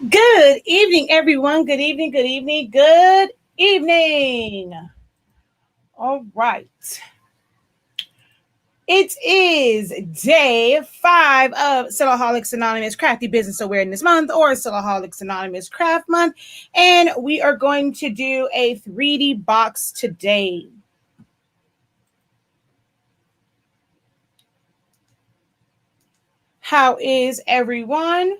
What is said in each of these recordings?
Good evening, everyone. Good evening, good evening, good evening. All right. It is day 5 of Silaholics Anonymous Crafty Business Awareness Month, or Silaholics Anonymous Craft Month. And we are going to do a 3D box today. How is everyone?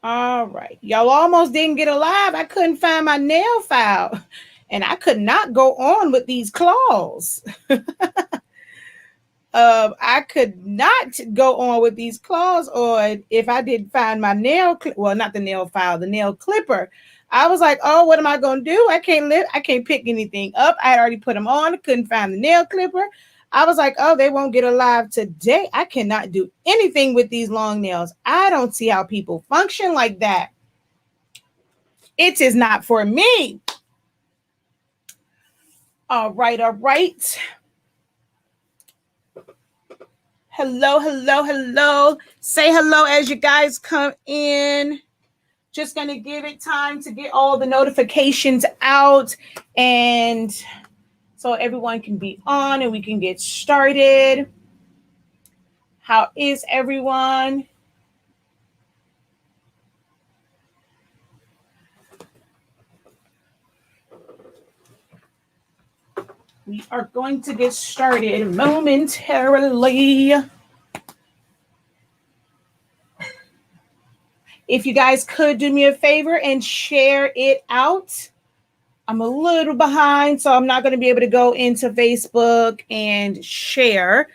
All right. Y'all almost didn't get alive. I couldn't find my nail file. And I could not go on with these claws. I could not go on with these claws, or if I did find my well, not the nail file, the nail clipper. I was like, oh, what am I going to do? I can't pick anything up. I had already put them on. I couldn't find the nail clipper. I was like, oh, they won't get alive today. I cannot do anything with these long nails. I don't see how people function like that. It is not for me. All right, all right. Hello, hello, hello. Say hello as you guys come in. Just going to give it time to get all the notifications out, and so everyone can be on and we can get started. How is everyone? We are going to get started momentarily. If you guys could do me a favor and share it out. I'm a little behind, so I'm not going to be able to go into Facebook and share.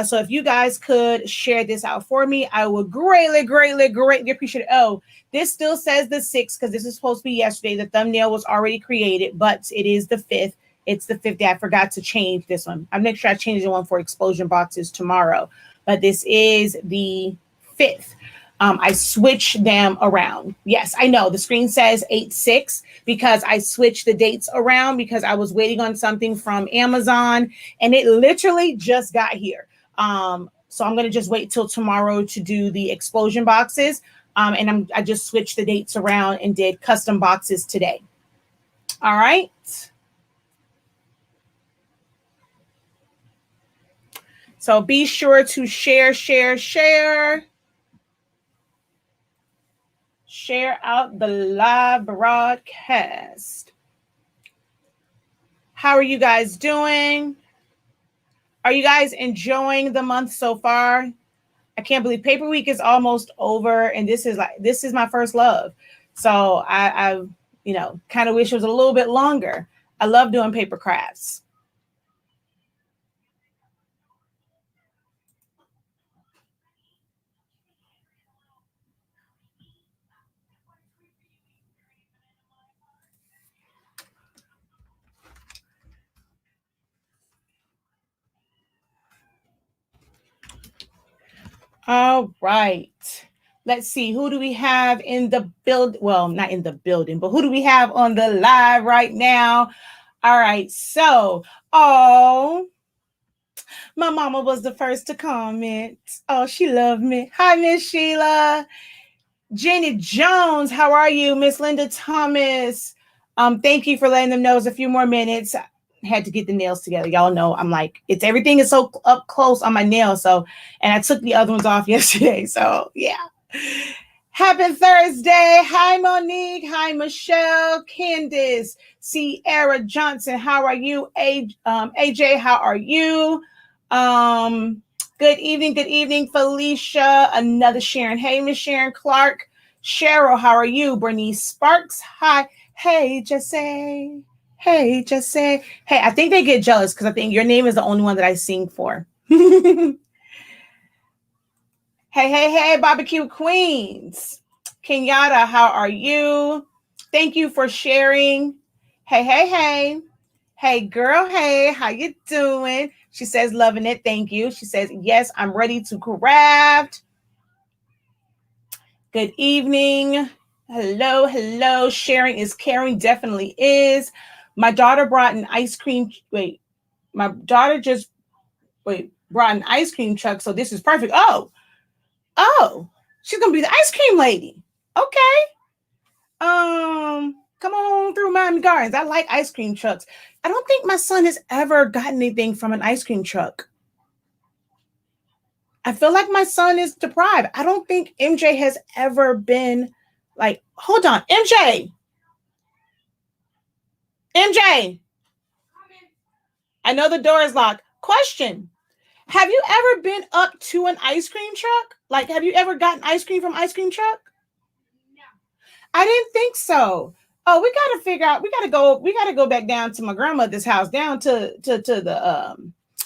So if you guys could share this out for me, I would greatly, greatly, greatly appreciate it. Oh, this still says the 6th because this is supposed to be yesterday. The thumbnail was already created, but it is the 5th. It's the 5th day. I forgot to change this one. I'll make sure I change the one for explosion boxes tomorrow. But this is the 5th. I switched them around. Yes, I know the screen says 8/6 because I switched the dates around because I was waiting on something from Amazon and it literally just got here. So I'm going to just wait till tomorrow to do the explosion boxes. And I just switched the dates around and did custom boxes today. All right. So be sure to share. Share out the live broadcast. How are you guys doing? Are you guys enjoying the month so far? I can't believe Paper Week is almost over, and this is my first love. So I kind of wish it was a little bit longer. I love doing paper crafts. All right. Let's see. Who do we have in the build? Well, not in the building, but who do we have on the live right now? All right. So, my mama was the first to comment. Oh, she loved me. Hi, Miss Sheila. Jenny Jones, how are you? Miss Linda Thomas. Thank you for letting them know it's a few more minutes. Had to get the nails together. Y'all know I'm like, everything is so up close on my nails. So, and I took the other ones off yesterday. So yeah. Happy Thursday. Hi, Monique. Hi, Michelle, Candace, Sierra Johnson. How are you? AJ, how are you? Good evening, Felicia. Another Sharon. Hey, Miss Sharon Clark. Cheryl, how are you? Bernice Sparks. Hi. Hey, Jesse. Hey, Jesse. Hey, I think they get jealous because I think your name is the only one that I sing for. Hey, Barbecue Queens. Kenyatta, how are you? Thank you for sharing. Hey. Hey, girl, hey, how you doing? She says, loving it. Thank you. She says, yes, I'm ready to craft. Good evening. Hello. Sharing is caring. Definitely is. My daughter brought an ice cream. Wait, my daughter just brought an ice cream truck. So this is perfect. Oh, she's gonna be the ice cream lady. Okay. Come on through Miami Gardens. I like ice cream trucks. I don't think my son has ever gotten anything from an ice cream truck. I feel like my son is deprived. I don't think MJ has ever been like, hold on, MJ. MJ. I know the door is locked. Question. Have you ever been up to an ice cream truck? Like, have you ever gotten ice cream from ice cream truck? No. I didn't think so. Oh, we got to figure out, we got to go back down to my grandmother's house, down to the,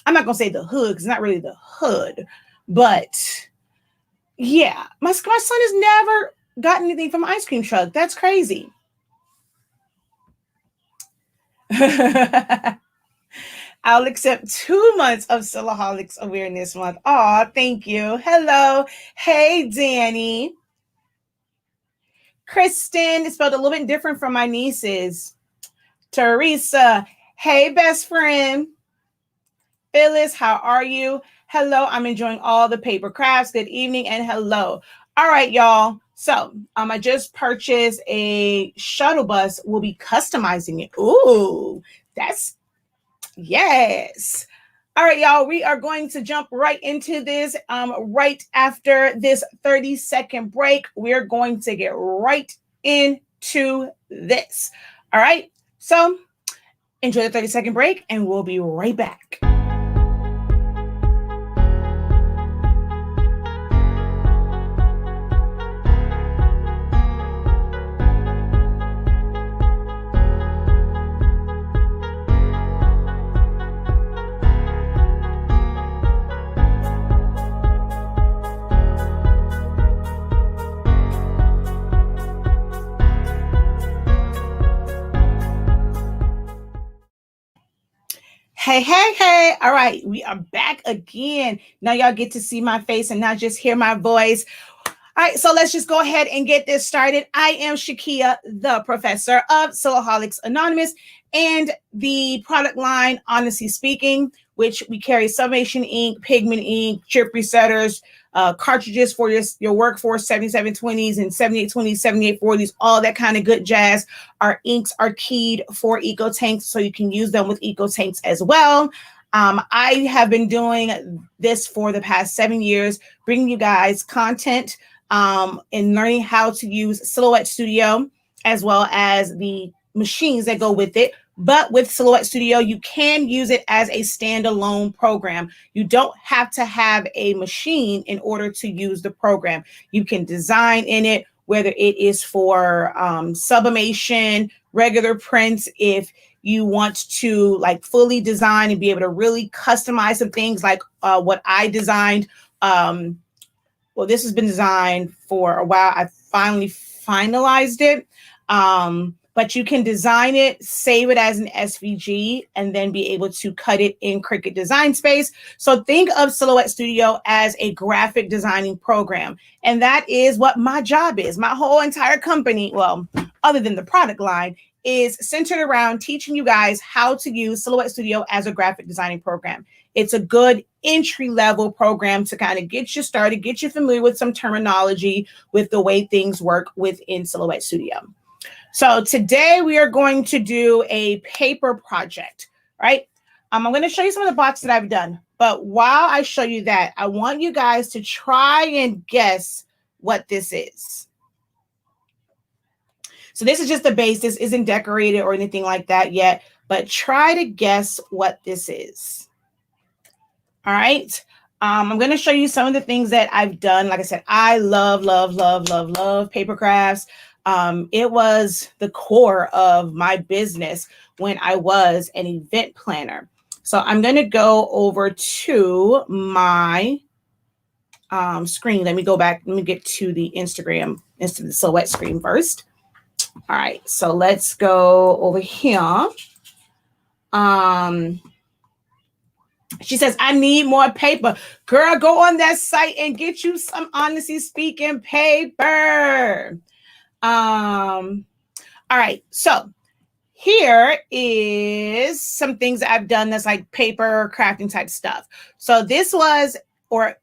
I'm not going to say the hood, because it's not really the hood, but yeah, my son has never gotten anything from an ice cream truck. That's crazy. I'll accept 2 months of Silaholics Awareness Month. Oh, thank you. Hello. Hey, Danny. Kristen, it's spelled a little bit different from my nieces. Teresa. Hey, best friend. Phyllis, how are you? Hello, I'm enjoying all the paper crafts. Good evening and hello. All right, y'all. So I just purchased a shuttle bus. We'll be customizing it. Ooh, that's yes. All right, y'all, we are going to jump right into this. Right after this 30-second break, we're going to get right into this. All right, so enjoy the 30-second break and we'll be right back. Hey. All right, we are back again. Now y'all get to see my face and not just hear my voice. All right, so let's just go ahead and get this started. I am Shakia, the professor of Silaholics Anonymous and the product line, Honestly Speaking, which we carry Sublimation ink, pigment ink, chip resetters, cartridges for your workforce, 7720s and 7820s, 7840s, all that kind of good jazz. Our inks are keyed for eco tanks, so you can use them with eco tanks as well. I have been doing this for the past 7 years, bringing you guys content and learning how to use Silhouette Studio as well as the machines that go with it. But with Silhouette Studio, you can use it as a standalone program. You don't have to have a machine in order to use the program. You can design in it, whether it is for sublimation, regular prints, if you want to like fully design and be able to really customize some things like what I designed. Well, this has been designed for a while. I finally finalized it. But you can design it, save it as an SVG, and then be able to cut it in Cricut Design Space. So think of Silhouette Studio as a graphic designing program. And that is what my job is. My whole entire company, well, other than the product line, is centered around teaching you guys how to use Silhouette Studio as a graphic designing program. It's a good entry-level program to kind of get you started, get you familiar with some terminology, with the way things work within Silhouette Studio. So today we are going to do a paper project, right? I'm going to show you some of the boxes that I've done. But while I show you that, I want you guys to try and guess what this is. So this is just the base. This isn't decorated or anything like that yet, but try to guess what this is. All right. I'm going to show you some of the things that I've done. Like I said, I love paper crafts. It was the core of my business when I was an event planner. So I'm going to go over to my screen. Let me go back. Let me get to the Instagram, into the Silhouette screen first. All right. So let's go over here. She says, I need more paper. Girl, go on that site and get you some Honestly Speaking paper. All right, so here is some things that I've done that's like paper crafting type stuff. So this was,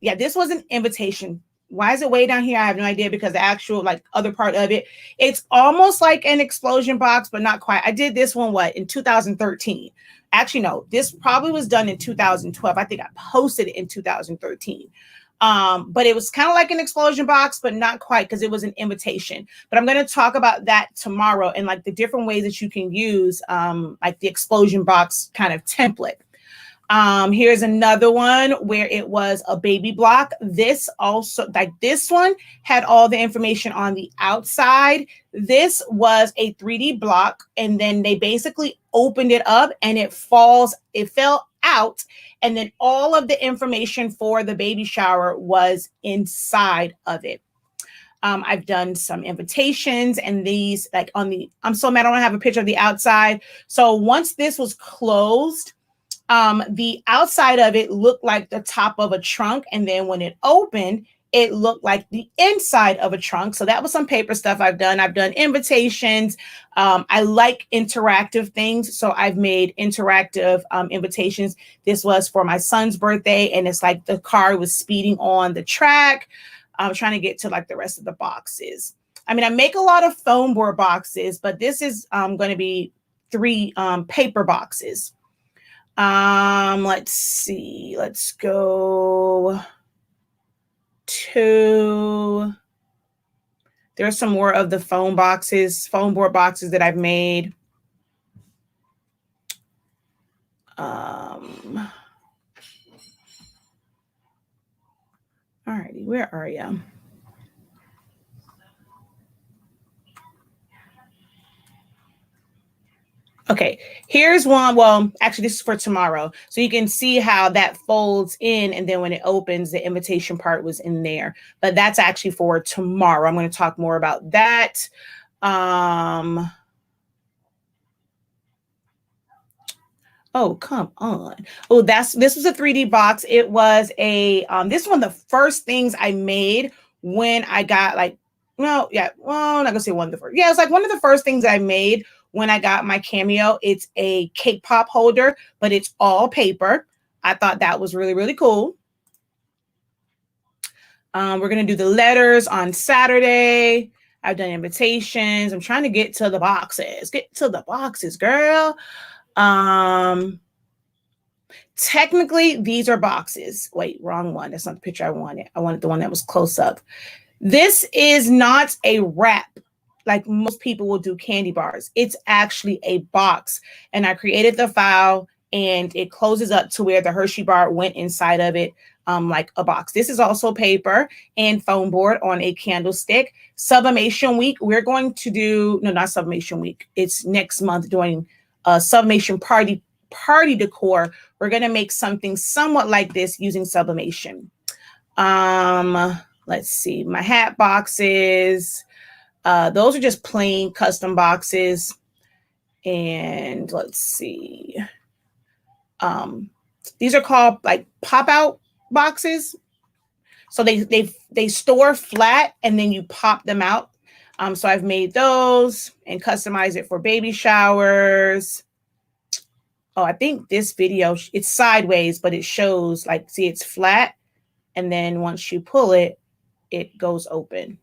this was an invitation. Why is it way down here? I have no idea, because the actual like other part of it, it's almost like an explosion box, but not quite. I did this one, in 2013. Actually, no, this probably was done in 2012. I think I posted it in 2013. But it was kind of like an explosion box, but not quite, because it was an invitation. But I'm going to talk about that tomorrow, and like the different ways that you can use like the explosion box kind of template. Here's another one where it was a baby block. This also, like this one had all the information on the outside. This was a 3D block, and then they basically opened it up and it fell out, and then all of the information for the baby shower was inside of it. I've done some invitations, and these like I'm so mad I don't have a picture of the outside. So once this was closed, the outside of it looked like the top of a trunk, and then when it opened, it looked like the inside of a trunk. So that was some paper stuff I've done. I've done invitations. I like interactive things, so I've made interactive invitations. This was for my son's birthday, and it's like the car was speeding on the track. I'm trying to get to like the rest of the boxes. I mean, I make a lot of foam board boxes, but this is going to be 3 paper boxes. Let's see. Let's go to, there's some more of the foam board boxes that I've made. Alrighty, where are you? Okay, here's one. Well, actually, this is for tomorrow. So you can see how that folds in, and then when it opens, the invitation part was in there. But that's actually for tomorrow. I'm going to talk more about that. Oh, come on. Oh, this was a 3D box. It was a, this is one of the first things I made when I got like, well, I'm not gonna say one of the first. Yeah, it's like one of the first things I made when I got my Cameo. It's a cake pop holder, but it's all paper. I thought that was really, really cool. We're gonna do the letters on Saturday. I've done invitations. I'm trying to get to the boxes. Get to the boxes, girl. Technically, these are boxes. Wait, wrong one. That's not the picture I wanted. I wanted the one that was close up. This is not a wrap like most people will do candy bars. It's actually a box. And I created the file, and it closes up to where the Hershey bar went inside of it, like a box. This is also paper and foam board on a candlestick. Sublimation week, we're going to do, no, not Sublimation week. It's next month during Sublimation party decor. We're going to make something somewhat like this using sublimation. Let's see, my hat boxes. Those are just plain custom boxes. And let's see. These are called like pop-out boxes. So they store flat, and then you pop them out. So I've made those and customized it for baby showers. Oh, I think this video, it's sideways, but it shows like, see, it's flat. And then once you pull it, it goes open.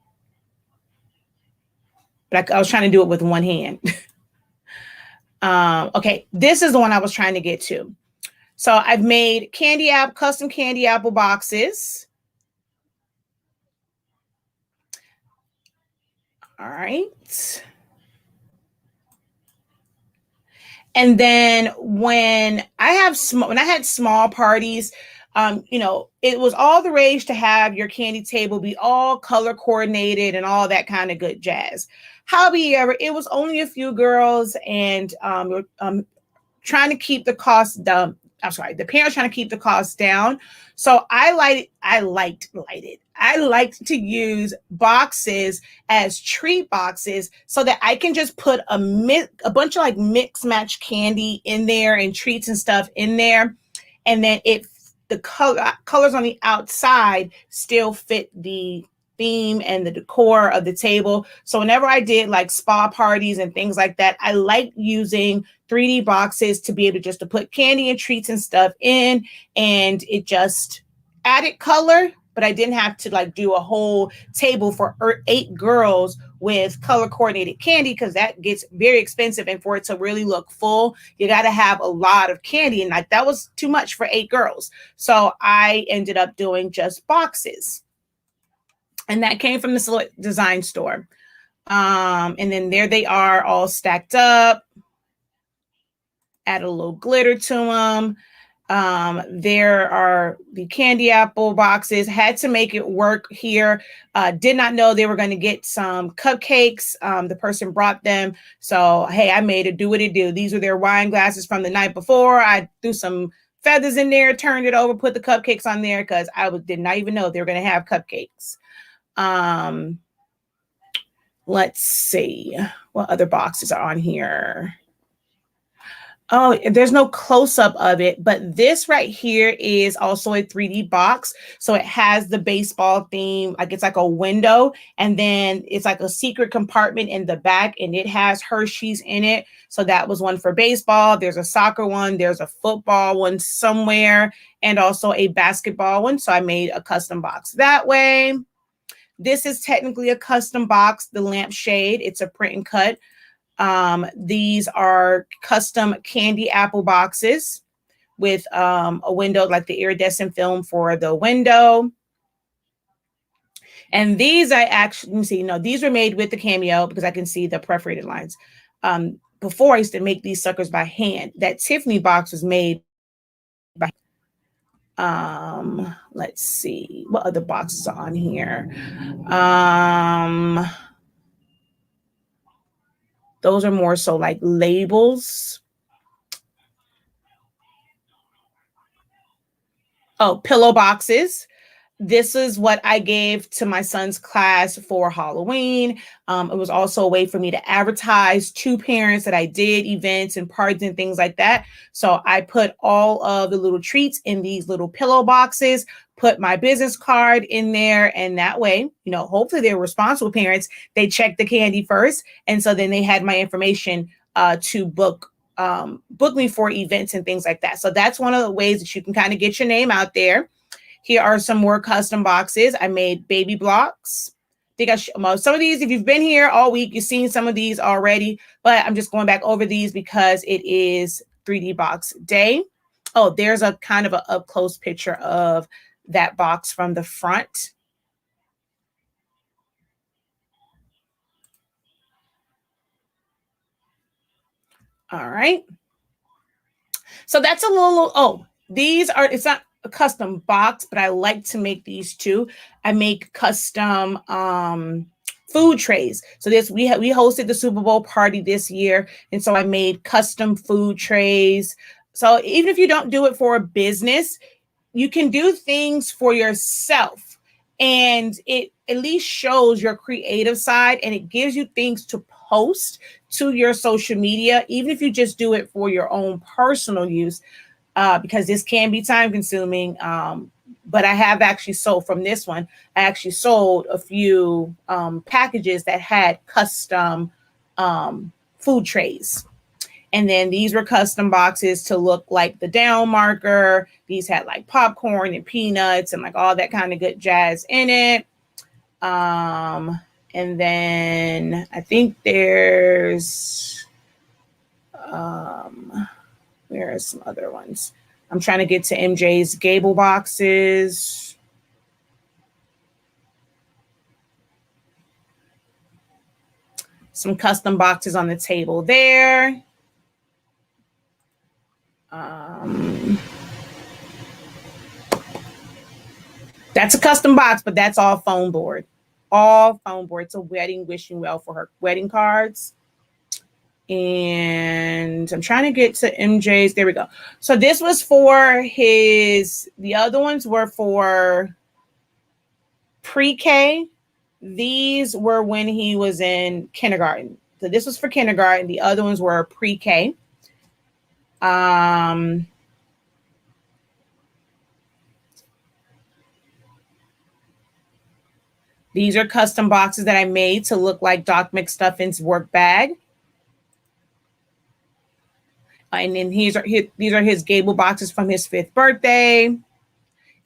But I was trying to do it with one hand. Okay, this is the one I was trying to get to. So I've made custom candy apple boxes. All right. And then when I had small parties, you know, it was all the rage to have your candy table be all color coordinated and all that kind of good jazz. However, it was only a few girls, and trying to keep the cost down. I'm sorry, the parents trying to keep the cost down. So I liked to use boxes as treat boxes, so that I can just put a bunch of like mix match candy in there and treats and stuff in there, and then the colors on the outside still fit the theme and the decor of the table. So whenever I did like spa parties and things like that, I like using 3D boxes to be able just to put candy and treats and stuff in, and it just added color. But I didn't have to like do a whole table for 8 girls with color coordinated candy, because that gets very expensive. And for it to really look full, you got to have a lot of candy. And like that was too much for 8 girls. So I ended up doing just boxes. And that came from the design store. And then there they are all stacked up. Add a little glitter to them. There are the candy apple boxes. Had to make it work here. Did not know they were going to get some cupcakes. The person brought them. So, hey, I made it do what it do. These are their wine glasses from the night before. I threw some feathers in there, turned it over, put the cupcakes on there because I did not even know they were going to have cupcakes. Let's see what other boxes are on here. Oh, there's no close-up of it, but this right here is also a 3D box. So it has the baseball theme, like it's like a window, and then it's like a secret compartment in the back, and it has Hershey's in it. So that was one for baseball. There's a soccer one, there's a football one somewhere, and also a basketball one. So I made a custom box that way. This is technically a custom box, the lampshade. It's a print and cut. These are custom candy apple boxes with a window, like the iridescent film for the window. And these I actually see, no, these were made with the Cameo because I can see the perforated lines. Before I used to make these suckers by hand. That Tiffany box was made by let's see what other boxes are on here. Those are more so like labels. Oh, pillow boxes. This is what I gave to my son's class for Halloween. It was also a way for me to advertise to parents that I did events and parties and things like that. So I put all of the little treats in these little pillow boxes, put my business card in there. And that way, you know, hopefully they're responsible parents. They checked the candy first. And so then they had my information to book me for events and things like that. So that's one of the ways that you can kind of get your name out there. Here are some more custom boxes. I made baby blocks. I think some of these, if you've been here all week, you've seen some of these already, but I'm just going back over these because it is 3D box day. Oh, there's a kind of an up close picture of that box from the front. All right. So that's a little, it's not a custom box, but I like to make these too. I make custom food trays. So we hosted the Super Bowl party this year, and so I made custom food trays. So even if you don't do it for a business, you can do things for yourself, and it at least shows your creative side, and it gives you things to post to your social media, even if you just do it for your own personal use, because this can be time consuming. But I have actually sold from this one. I actually sold a few packages that had custom food trays. And then these were custom boxes to look like the down marker. These had like popcorn and peanuts and like all that kind of good jazz in it. And then I think there's, where are some other ones? I'm trying to get to MJ's Gable boxes. Some custom boxes on the table there. That's a custom box, but that's all foam board. All foam board. It's a wedding wishing well for her wedding cards. And I'm trying to get to MJ's. There we go. So this was for the other ones were for pre-K. These were when he was in kindergarten. So this was for kindergarten. The other ones were pre-K. These are custom boxes that I made to look like Doc McStuffin's work bag. And then these are his Gable boxes from his 5th birthday.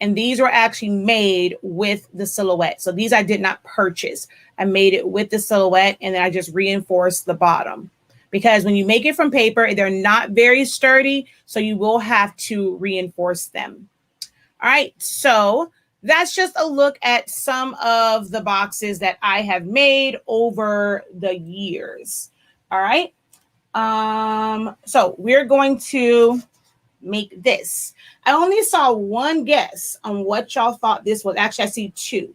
And these were actually made with the silhouette. So these I did not purchase. I made it with the silhouette, and then I just reinforced the bottom. Because when you make it from paper, they're not very sturdy, so you will have to reinforce them. All right, so that's just a look at some of the boxes that I have made over the years. All right, so we're going to make this. I only saw one guess on what y'all thought this was. Actually, I see 2.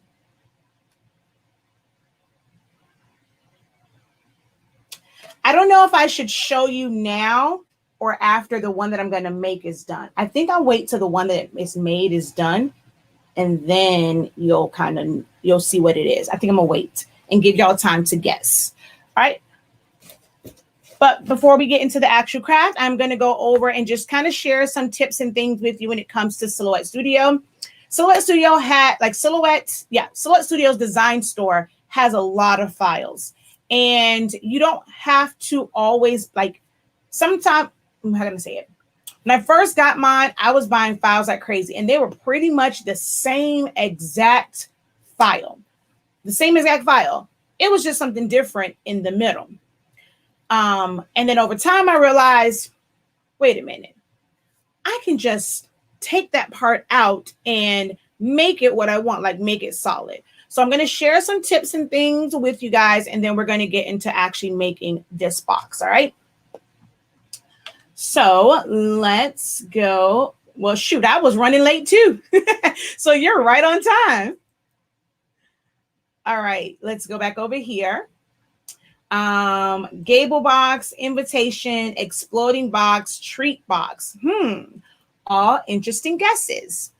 I don't know if I should show you now or after the one that I'm going to make is done. I think I'll wait till the one that is made is done, and then you'll see what it is. I think I'm going to wait and give y'all time to guess. All right. But before we get into the actual craft, I'm going to go over and just kind of share some tips and things with you when it comes to Silhouette Studio. Silhouette Studio Silhouette Studio's design store has a lot of files. And you don't have to always, like, sometimes, how can I say it? When I first got mine, I was buying files like crazy, and they were pretty much the same exact file. The same exact file. It was just something different in the middle. And then over time, I realized, wait a minute, I can just take that part out and make it what I want, like make it solid. So I'm going to share some tips and things with you guys, and then we're going to get into actually making this box. All right. So let's go. Well, shoot, I was running late too. So you're right on time. All right, let's go back over here. Gable box, invitation, exploding box, treat box. All interesting guesses.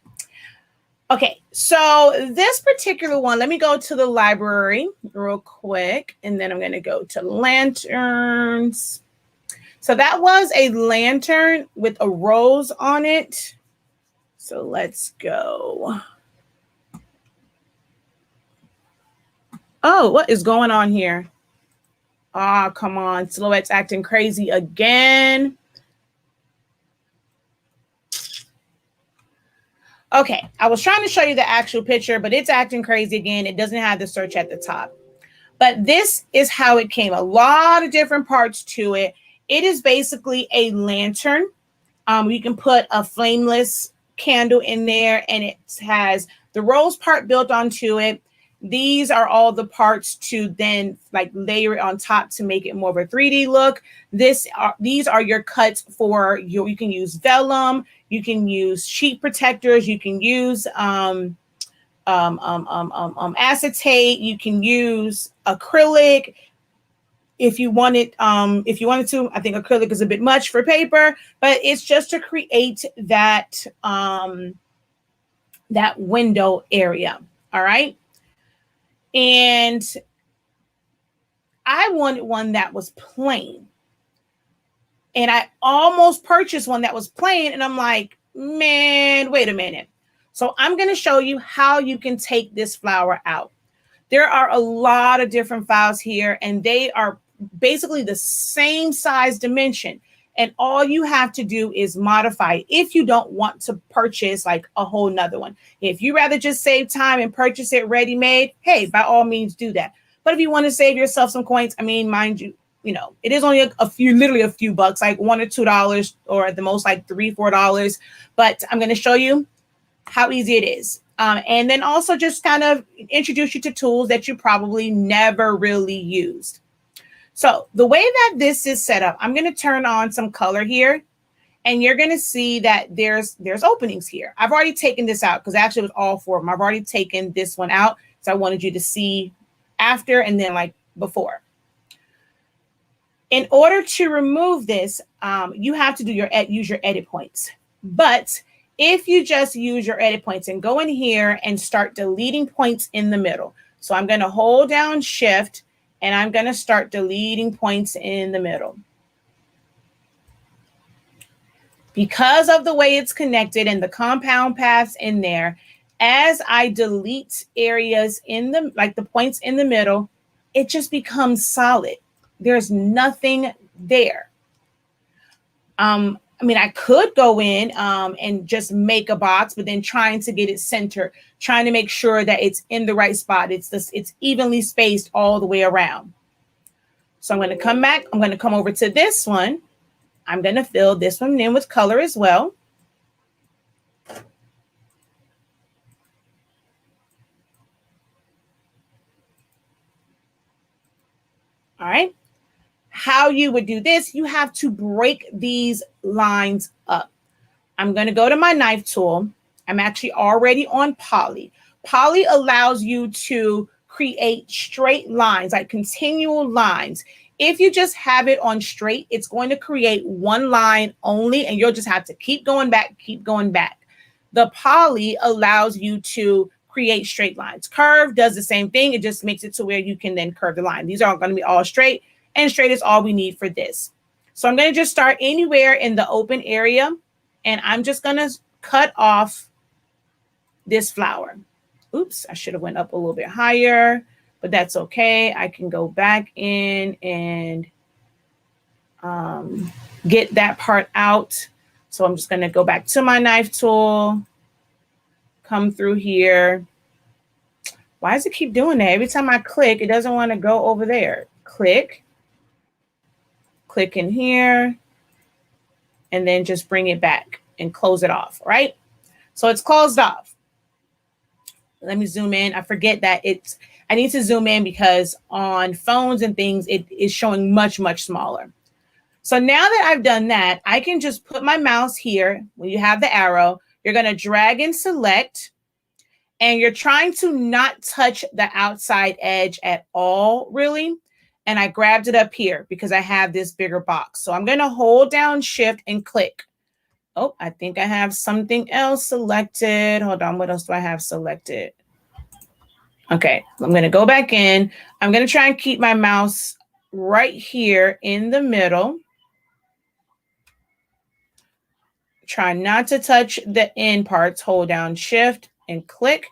Okay, so this particular one, let me go to the library real quick, and then I'm going to go to lanterns. So that was a lantern with a rose on it. So let's go. Oh, what is going on here? Ah, come on. Silhouette's acting crazy again. Okay, I was trying to show you the actual picture, but it's acting crazy again. It doesn't have the search at the top. But this is how it came. A lot of different parts to it. It is basically a lantern. You can put a flameless candle in there, and it has the rose part built onto it. These are all the parts to then like layer it on top to make it more of a 3D look. These are your cuts for you can use vellum, you can use sheet protectors, you can use acetate, you can use acrylic. If you wanted to, I think acrylic is a bit much for paper, but it's just to create that that window area. All right. And I wanted one that was plain. And I almost purchased one that was plain. And I'm like, man, wait a minute. So I'm going to show you how you can take this flower out. There are a lot of different files here, and they are basically the same size dimension. And all you have to do is modify if you don't want to purchase like a whole nother one. If you rather just save time and purchase it ready-made, hey, by all means do that. But if you want to save yourself some coins, I mean, mind you, it is only literally a few bucks, like $1 or $2, or at the most like $3, $4. But I'm going to show you how easy it is. And then also just kind of introduce you to tools that you probably never really used. So the way that this is set up, I'm going to turn on some color here, and you're going to see that there's openings here. I've already taken this out because actually it was all 4 of them. I've already taken this one out. So I wanted you to see after and then like before. In order to remove this, you have to use your edit points. But if you just use your edit points and go in here and start deleting points in the middle. So I'm going to hold down Shift, and I'm going to start deleting points in the middle. Because of the way it's connected and the compound paths in there, As I delete areas in the, like the points in the middle, it just becomes solid. There's nothing there. I mean, I could go in and just make a box, but then trying to get it centered, trying to make sure that it's in the right spot. It's evenly spaced all the way around. So I'm going to come back. I'm going to come over to this one. I'm going to fill this one in with color as well. All right. How you would do this, you have to break these lines up. I'm going to go to my knife tool. I'm actually already on poly. Poly allows you to create straight lines, like continual lines. If you just have it on straight, it's going to create one line only, and you'll just have to keep going back, keep going back. The poly allows you to create straight lines. Curve does the same thing. It just makes it to where you can then curve the line. These are going to be all straight, and straight is all we need for this. So I'm going to just start anywhere in the open area, and I'm just going to cut off this flower. Oops, I should have went up a little bit higher, but that's okay. I can go back in and get that part out. So I'm just going to go back to my knife tool, come through here. Why does it keep doing that? Every time I click, it doesn't want to go over there. Click in here, and then just bring it back and close it off, right? So it's closed off. Let me zoom in. I forget that I need to zoom in because on phones and things, it is showing much, much smaller. So now that I've done that, I can just put my mouse here. When you have the arrow, you're going to drag and select, and you're trying to not touch the outside edge at all, really. And I grabbed it up here because I have this bigger box. So I'm going to hold down Shift and click. Oh, I think I have something else selected. Hold on. What else do I have selected? Okay, I'm going to go back in. I'm going to try and keep my mouse right here in the middle. Try not to touch the end parts. Hold down Shift and click.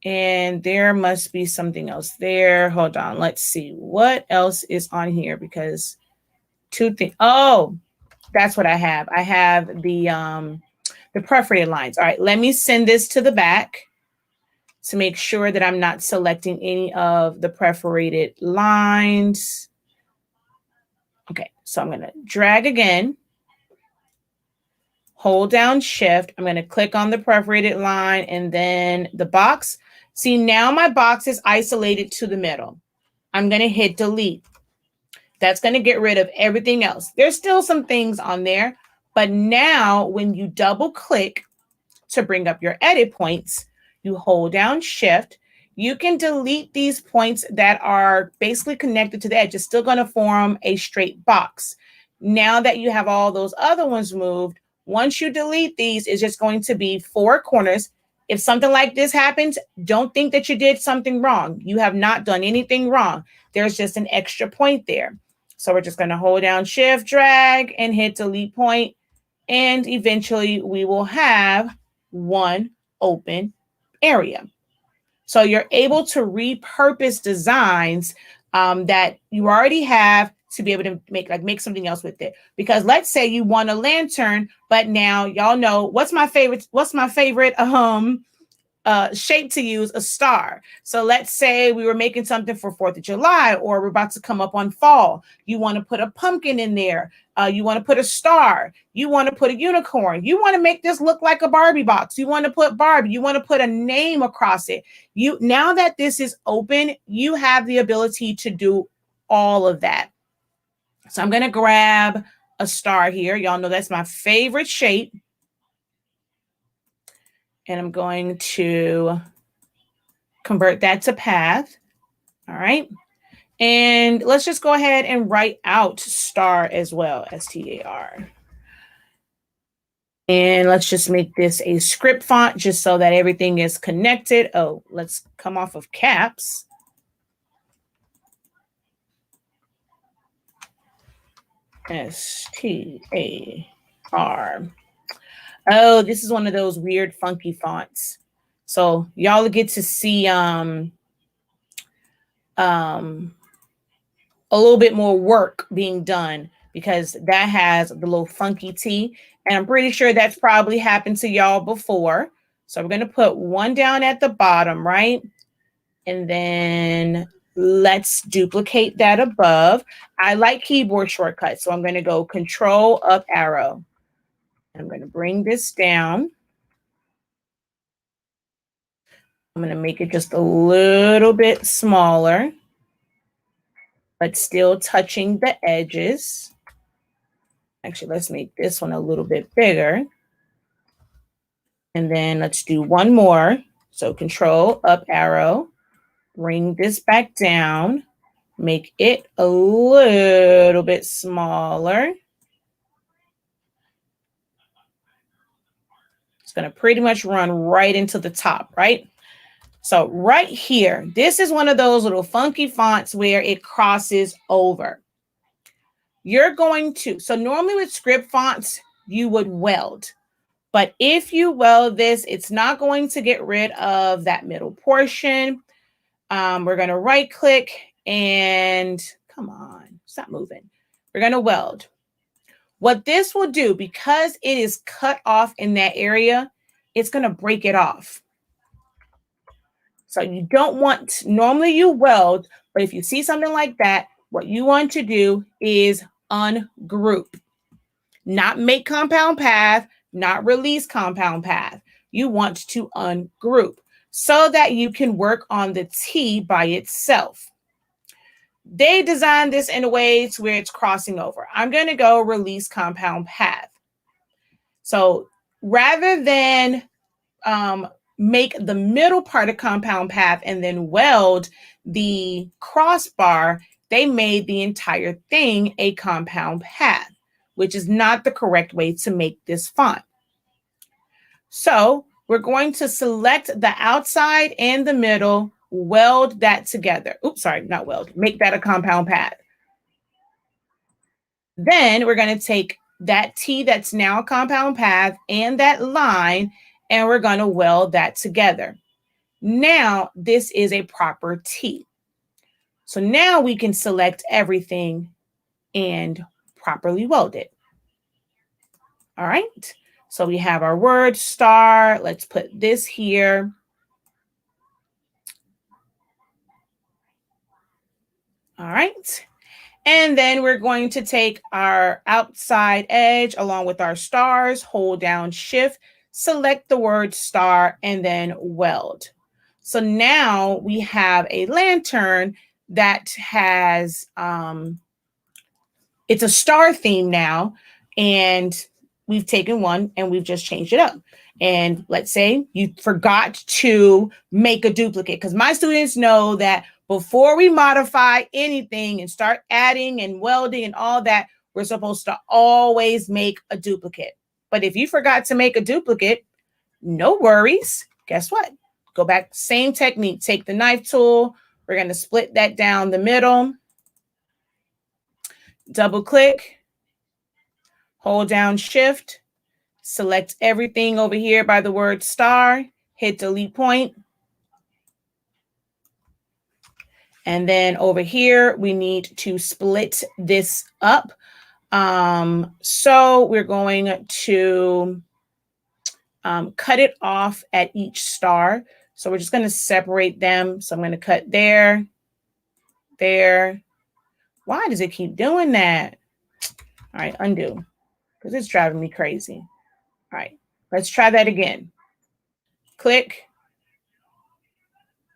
And there must be something else there. Hold on. Let's see what else is on here, because two things. Oh, that's what I have. I have the perforated lines. All right, let me send this to the back to make sure that I'm not selecting any of the perforated lines. Okay, so I'm going to drag again. Hold down Shift. I'm going to click on the perforated line and then the box. See, now my box is isolated to the middle. I'm going to hit delete. That's going to get rid of everything else. There's still some things on there, but now when you double click to bring up your edit points, you hold down Shift. You can delete these points that are basically connected to the edge. It's still going to form a straight box. Now that you have all those other ones moved, once you delete these, it's just going to be four corners. If something like this happens, don't think that you did something wrong. You have not done anything wrong. There's just an extra point there. So we're just going to hold down Shift, drag, and hit delete point. And eventually we will have one open area. So you're able to repurpose designs that you already have to be able to make something else with it. Because let's say you want a lantern, but now y'all know what's my favorite shape to use, a star. So let's say we were making something for 4th of July, or we're about to come up on fall. You want to put a pumpkin in there. You want to put a star. You want to put a unicorn. You want to make this look like a Barbie box. You want to put Barbie. You want to put a name across it. Now that this is open, you have the ability to do all of that. So I'm going to grab a star here. Y'all know that's my favorite shape. And I'm going to convert that to path. All right. And let's just go ahead and write out star as well, STAR. And let's just make this a script font just so that everything is connected. Oh, let's come off of caps. STAR. Oh, this is one of those weird, funky fonts. So y'all get to see a little bit more work being done because that has the little funky T. And I'm pretty sure that's probably happened to y'all before. So we're going to put one down at the bottom, right? And then let's duplicate that above. I like keyboard shortcuts. So I'm going to go Control up arrow. I'm going to bring this down. I'm going to make it just a little bit smaller, but still touching the edges. Actually, let's make this one a little bit bigger. And then let's do one more. So Control up arrow, bring this back down, make it a little bit smaller. It's going to pretty much run right into the top, right? So right here, this is one of those little funky fonts where it crosses over. You're going to, so normally with script fonts, you would weld. But if you weld this, it's not going to get rid of that middle portion. We're going to right click and come on, stop moving. We're going to weld. What this will do, because it is cut off in that area, it's going to break it off. So you don't want, normally you weld, but if you see something like that, what you want to do is ungroup. Not make compound path, not release compound path. You want to ungroup so that you can work on the T by itself. They designed this in a way to where it's crossing over. I'm going to go release compound path. So rather than make the middle part of compound path and then weld the crossbar, they made the entire thing a compound path, which is not the correct way to make this font. So we're going to select the outside and the middle, weld that together. Oops, sorry, not weld, make that a compound path. Then we're going to take that T that's now a compound path and that line, and we're going to weld that together. Now this is a proper T. So now we can select everything and properly weld it. All right. So we have our word star. Let's put this here. All right. And then we're going to take our outside edge along with our stars, hold down shift, select the word star, and then weld. So now we have a lantern that has, it's a star theme now, and we've taken one and we've just changed it up. And let's say you forgot to make a duplicate, because my students know that before we modify anything and start adding and welding and all that, we're supposed to always make a duplicate. But if you forgot to make a duplicate, no worries. Guess what? Go back, same technique. Take the knife tool. We're going to split that down the middle. Double click. Hold down shift. Select everything over here by the word star. Hit delete point. And then over here, we need to split this up. So we're going to cut it off at each star. So we're just going to separate them. So I'm going to cut there, there. Why does it keep doing that? All right, undo, because it's driving me crazy. All right, let's try that again. Click.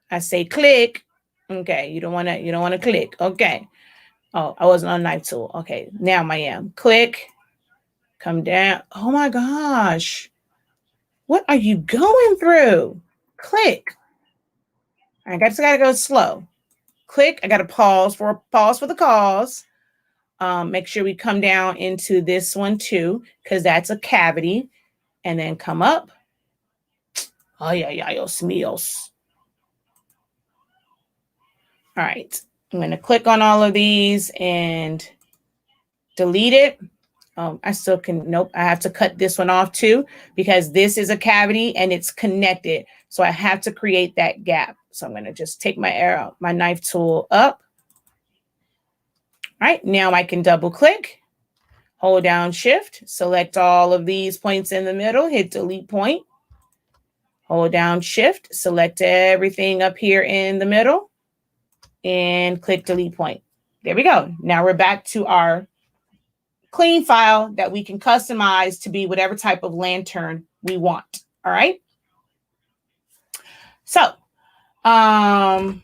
I say click. Okay, you don't want to click. Okay. Oh, I wasn't on knife tool. Okay, now I am. Click. Come down. Oh my gosh. What are you going through? Click. I just gotta go slow. Click. I gotta pause for the cause. Make sure we come down into this one too, because that's a cavity. And then come up. Ay, os míos. All right. I'm going to click on all of these and delete it. I still can, nope, I have to cut this one off too, because this is a cavity and it's connected. So I have to create that gap. So I'm going to just take my arrow, my knife tool up. All right, now I can double click, hold down shift, select all of these points in the middle, hit delete point, hold down shift, select everything up here in the middle, and click delete point. There we go. Now we're back to our clean file that we can customize to be whatever type of lantern we want. All right. So, all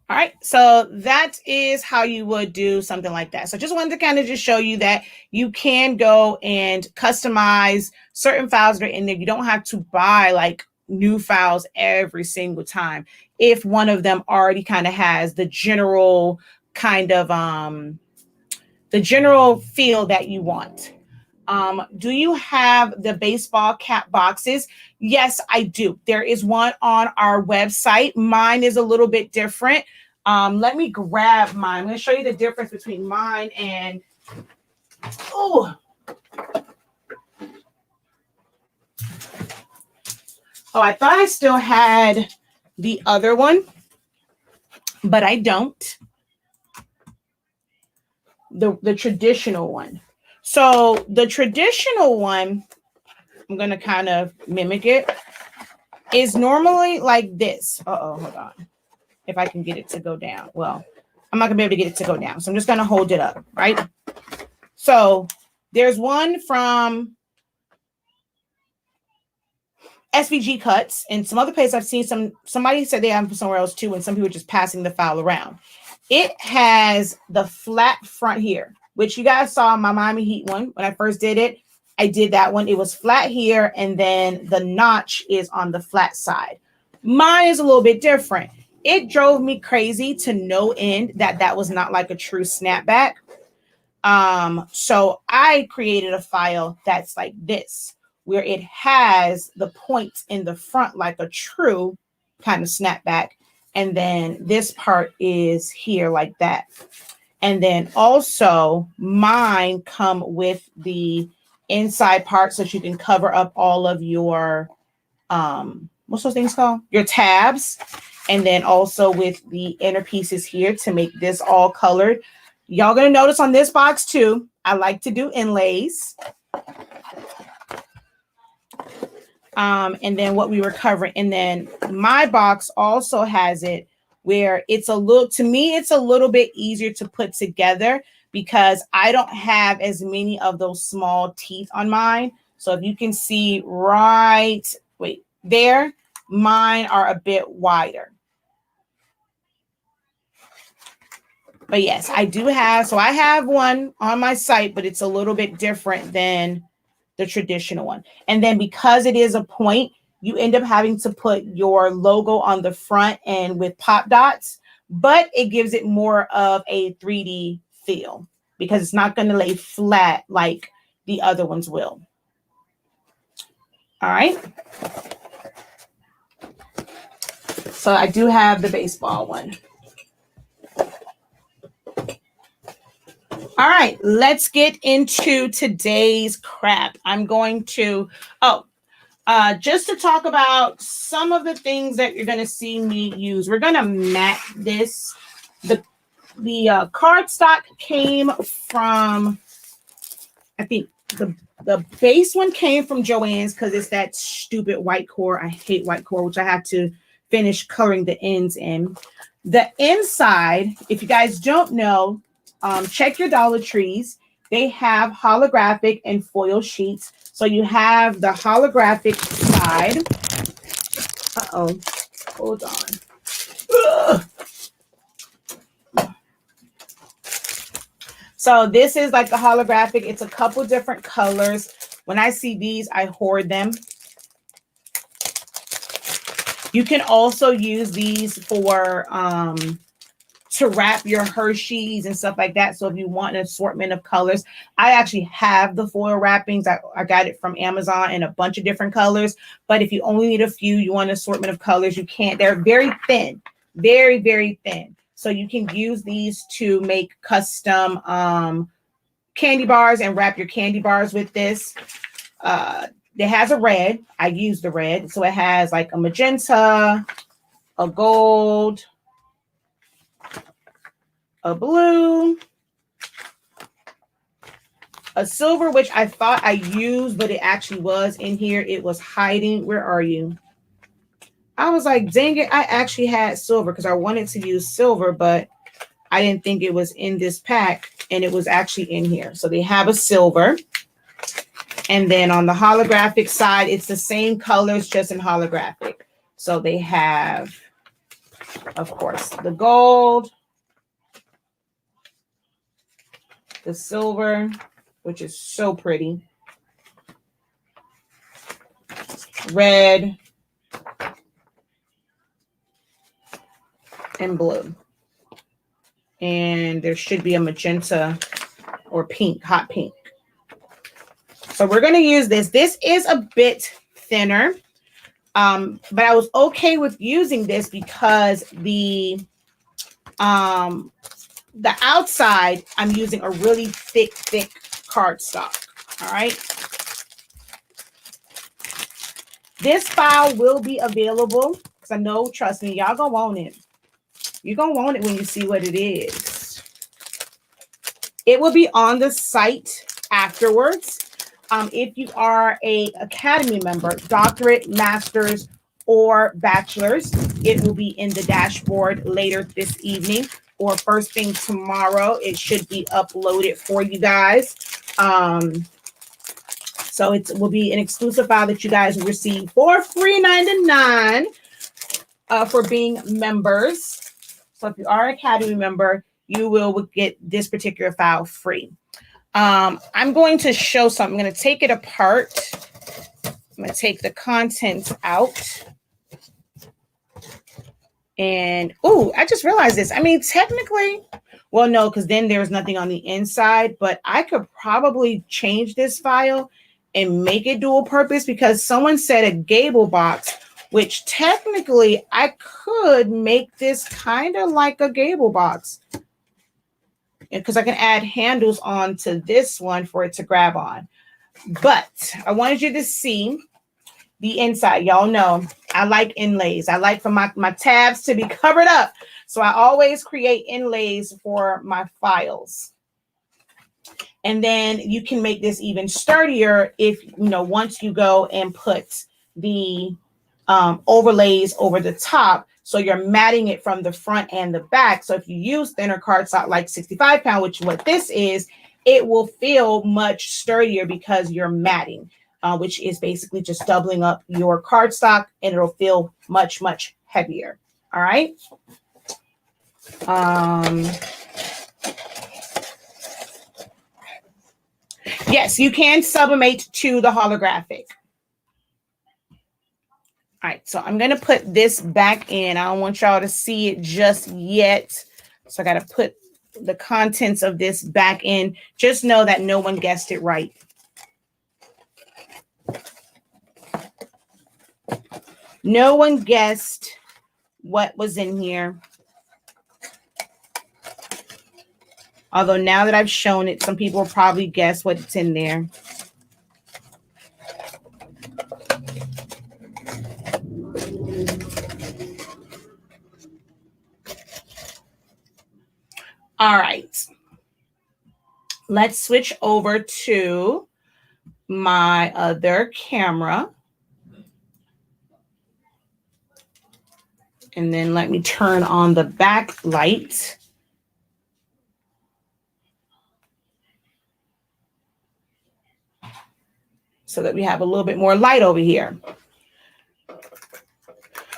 right, so that is how you would do something like that. So just wanted to kind of just show you that you can go and customize certain files that are in there. You don't have to buy like new files every single time if one of them already kind of has the general kind of the general feel that you want. Do you have the baseball cap boxes? Yes, I do. There is one on our website. Mine is a little bit different. Let me grab mine. I'm going to show you the difference between mine and, oh, I thought I still had the other one, but I don't. The traditional one. So the traditional one, I'm going to kind of mimic it, is normally like this. Uh-oh, hold on. If I can get it to go down. Well, I'm not going to be able to get it to go down. So I'm just going to hold it up, right? So there's one from SVG Cuts, and some other places I've seen somebody said they have them somewhere else too, and some people are just passing the file around. It has the flat front here, which you guys saw my Miami Heat one. When I first did it, I did that one. It was flat here, and then the notch is on the flat side. Mine is a little bit different. It drove me crazy to no end that was not like a true snapback. So I created a file that's like this, where it has the points in the front like a true kind of snapback. And then this part is here like that. And then also mine come with the inside part so that you can cover up all of your, what's those things called? Your tabs. And then also with the inner pieces here to make this all colored. Y'all gonna notice on this box too, I like to do inlays. And then what we were covering. And then my box also has it where it's a little, to me, it's a little bit easier to put together because I don't have as many of those small teeth on mine. So if you can see right, wait, there, mine are a bit wider. But yes, I do have, so I have one on my site, but it's a little bit different than the traditional one. And then because it is a point, you end up having to put your logo on the front and with pop dots, but it gives it more of a 3D feel because it's not going to lay flat like the other ones will. All right. So I do have the baseball one. All right, let's get into today's crap. I'm going to, just to talk about some of the things that you're going to see me use. We're going to mat this. The cardstock came from, I think the base one came from Joann's because it's that stupid white core. I hate white core, which I have to finish coloring the ends in. The inside, if you guys don't know, check your Dollar Trees. They have holographic and foil sheets. So you have the holographic side. Uh-oh. Hold on. Ugh. So this is like the holographic. It's a couple different colors. When I see these, I hoard them. You can also use these for to wrap your Hershey's and stuff like that. So if you want an assortment of colors, I actually have the foil wrappings. I got it from Amazon in a bunch of different colors. But if you only need a few, you want an assortment of colors, you can't. They're very thin, very, very thin. So you can use these to make custom candy bars and wrap your candy bars with this. It has a red. I use the red. So it has like a magenta, a gold, a blue, a silver, which I thought I used, but it actually was in here. It was hiding. Where are you? I was like, dang it, I actually had silver because I wanted to use silver, but I didn't think it was in this pack, and it was actually in here. So they have a silver. And then on the holographic side, it's the same colors, just in holographic. So they have, of course, the gold, the silver, which is so pretty, red, and blue. And there should be a magenta or pink, hot pink. So we're going to use this. This is a bit thinner, but I was okay with using this because the outside, I'm using a really thick cardstock. All right. This file will be available because I know, trust me, y'all gonna want it. You're gonna want it when you see what it is. It will be on the site afterwards. If you are a Academy member, doctorate, master's, or bachelor's, it will be in the dashboard later this evening or first thing tomorrow. It should be uploaded for you guys. So it will be an exclusive file that you guys will receive for free $9.99 for being members. So if you are an Academy member, you will get this particular file free. I'm going to show something. I'm going to take it apart. I'm going to take the contents out. And, oh, I just realized this. I mean, technically, well, no, because then there's nothing on the inside, but I could probably change this file and make it dual purpose because someone said a gable box, which technically I could make this kind of like a gable box because I can add handles onto this one for it to grab on. But I wanted you to see the inside. Y'all know I like inlays. I like for my tabs to be covered up. So I always create inlays for my files. And then you can make this even sturdier if, once you go and put the overlays over the top. So you're matting it from the front and the back. So if you use thinner cardstock like 65 pound, which is what this is, it will feel much sturdier because you're matting, which is basically just doubling up your cardstock, and it'll feel much, much heavier. All right. Yes, you can sublimate to the holographic. All right, so I'm going to put this back in. I don't want y'all to see it just yet. So I got to put the contents of this back in. Just know that no one guessed it right. No one guessed what was in here. Although now that I've shown it, some people will probably guess what's in there. All right. Let's switch over to my other camera. And then let me turn on the back light. So that we have a little bit more light over here.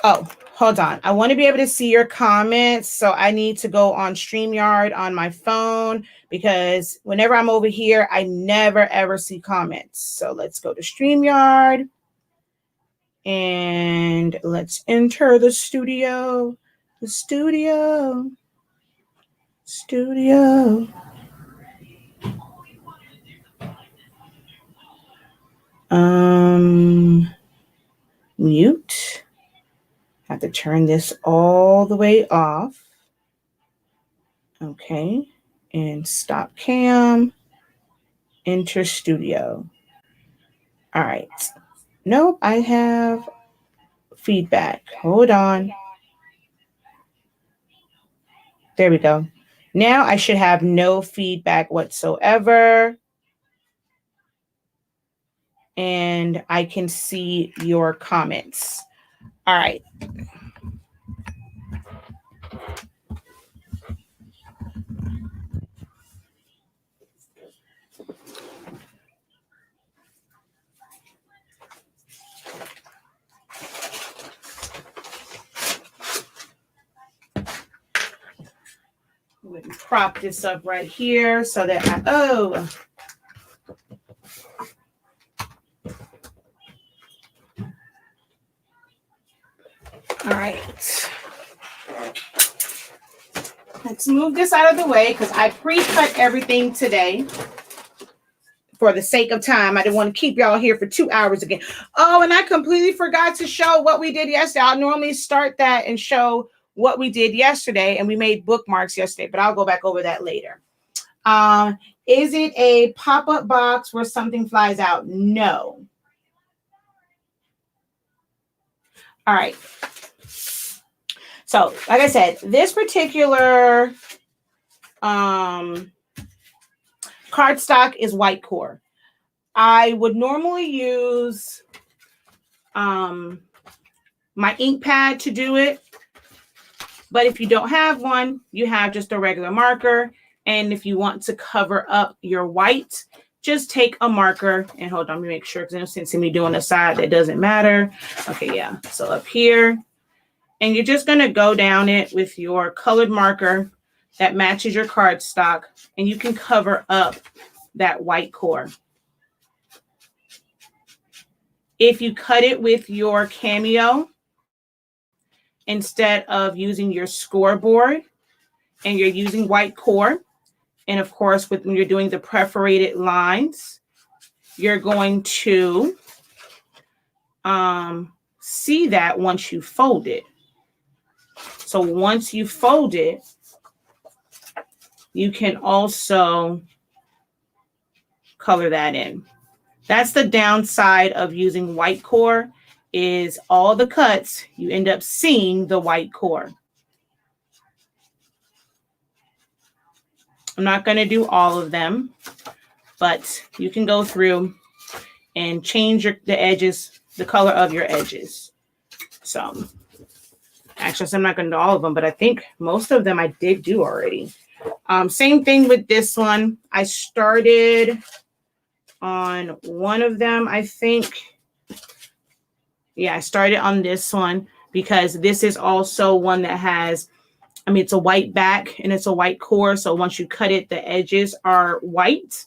Oh, hold on. I want to be able to see your comments. So I need to go on StreamYard on my phone because whenever I'm over here, I never, ever see comments. So let's go to StreamYard and let's enter the studio. The studio. Mute. Have to turn this all the way off. Okay. And stop cam, enter studio. All right. Nope, I have feedback. Hold on. There we go. Now I should have no feedback whatsoever. And I can see your comments. All right. We'll prop this up right here so that all right. Let's move this out of the way because I pre-cut everything today for the sake of time. I didn't want to keep y'all here for 2 hours again. Oh, and I completely forgot to show what we did yesterday. I'll normally start that and show what we did yesterday, and we made bookmarks yesterday, but I'll go back over that later. Is it a pop-up box where something flies out? No. All right. So, like I said, this particular cardstock is white core. I would normally use my ink pad to do it. But if you don't have one, you have just a regular marker. And if you want to cover up your white, just take a marker and hold on, let me make sure, because since me doing the side, that doesn't matter. Okay, yeah. So up here, and you're just going to go down it with your colored marker that matches your cardstock, and you can cover up that white core. If you cut it with your Cameo, instead of using your scoreboard, and you're using white core, and of course, when you're doing the perforated lines, you're going to see that once you fold it. So once you fold it, you can also color that in. That's the downside of using white core, is all the cuts, you end up seeing the white core. I'm not going to do all of them, but you can go through and change the edges, the color of your edges. So actually, I'm not going to do all of them, but I think most of them I did do already. Same thing with this one. I started on one of them, I think. Yeah, I started on this one because this is also one that has, I mean, it's a white back and it's a white core. So once you cut it, the edges are white.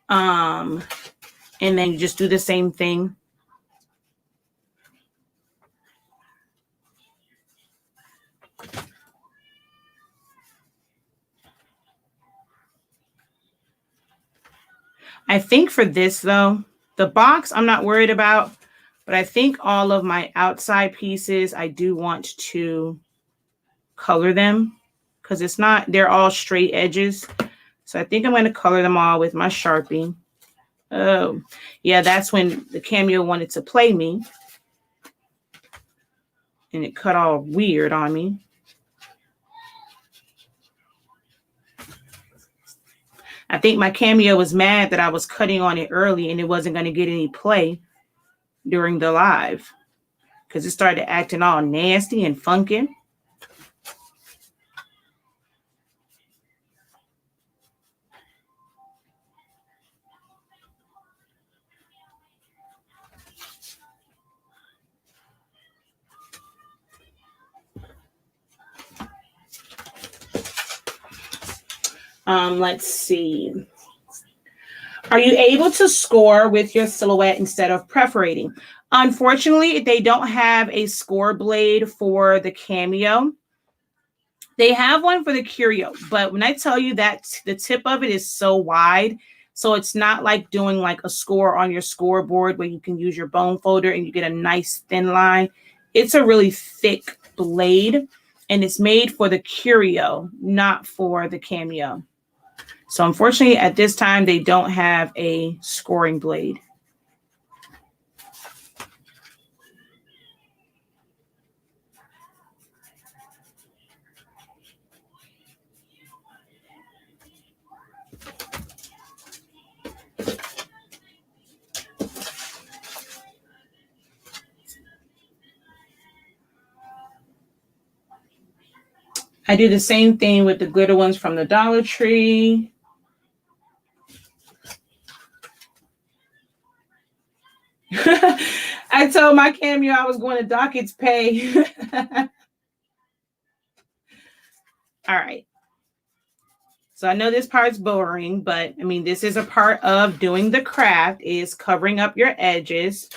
And then you just do the same thing. I think for this, though, the box I'm not worried about, but I think all of my outside pieces, I do want to color them because it's not, they're all straight edges. So I think I'm going to color them all with my Sharpie. Oh, yeah, that's when the Cameo wanted to play me. And it cut all weird on me. I think my Cameo was mad that I was cutting on it early and it wasn't going to get any play during the live because it started acting all nasty and funky. Let's see. Are you able to score with your silhouette instead of perforating? Unfortunately, they don't have a score blade for the Cameo. They have one for the Curio, but when I tell you that the tip of it is so wide, so it's not like doing like a score on your scoreboard where you can use your bone folder and you get a nice thin line. It's a really thick blade. And it's made for the Curio, not for the Cameo. So unfortunately, at this time, they don't have a scoring blade. I do the same thing with the glitter ones from the Dollar Tree. I told my Cameo I was going to dock its pay. All right. So I know this part's boring, but I mean, this is a part of doing the craft, is covering up your edges.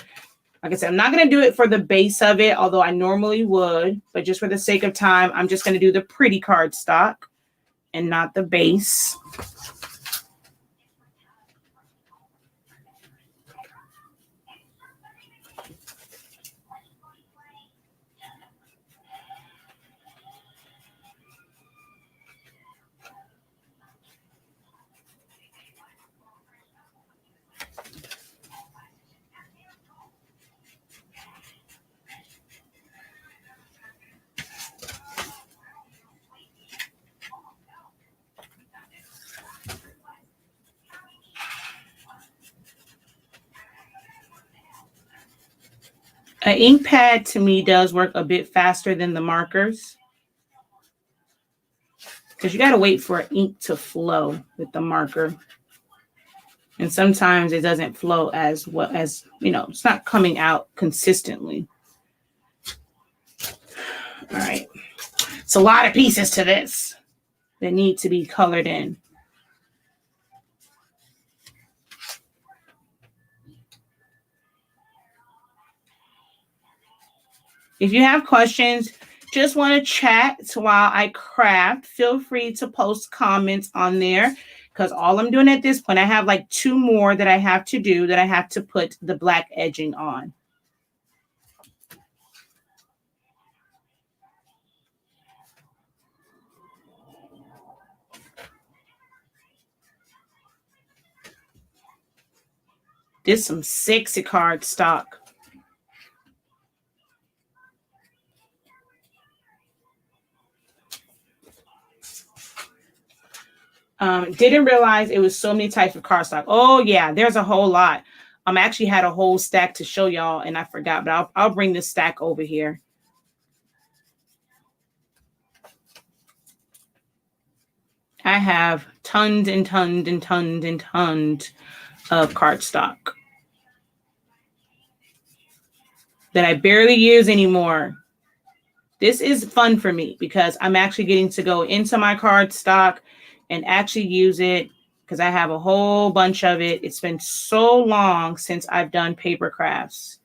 Like I said, I'm not going to do it for the base of it, although I normally would, but just for the sake of time, I'm just going to do the pretty cardstock and not the base. An ink pad to me does work a bit faster than the markers, because you got to wait for ink to flow with the marker. And sometimes it doesn't flow as well as, you know, it's not coming out consistently. All right. It's a lot of pieces to this that need to be colored in. If you have questions, just want to chat while I craft, feel free to post comments on there, because all I'm doing at this point, I have like 2 more that I have to do, that I have to put the black edging on. This is some sexy cardstock. Didn't realize it was so many types of cardstock. Oh yeah, there's a whole lot. I actually had a whole stack to show y'all and I forgot, but I'll bring this stack over here. I have tons and tons and tons and tons of cardstock that I barely use anymore. This is fun for me because I'm actually getting to go into my cardstock and actually use it, because I have a whole bunch of it. It's been so long since I've done paper crafts.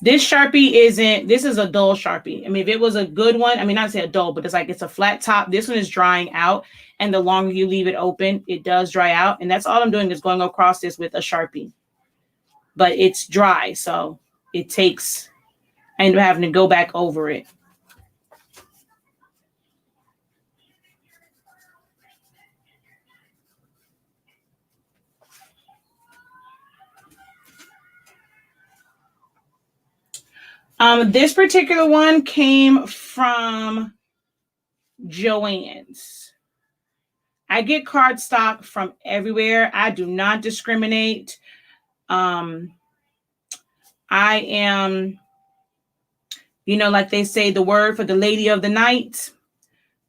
This Sharpie isn't, this is a dull Sharpie. I mean, if it was a good one, I mean, not to say a dull, but it's like, it's a flat top. This one is drying out. And the longer you leave it open, it does dry out. And that's all I'm doing is going across this with a Sharpie. But it's dry, so it takes, I end up having to go back over it. This particular one came from Joann's. I get cardstock from everywhere. I do not discriminate. I am, you know, like they say, the word for the lady of the night.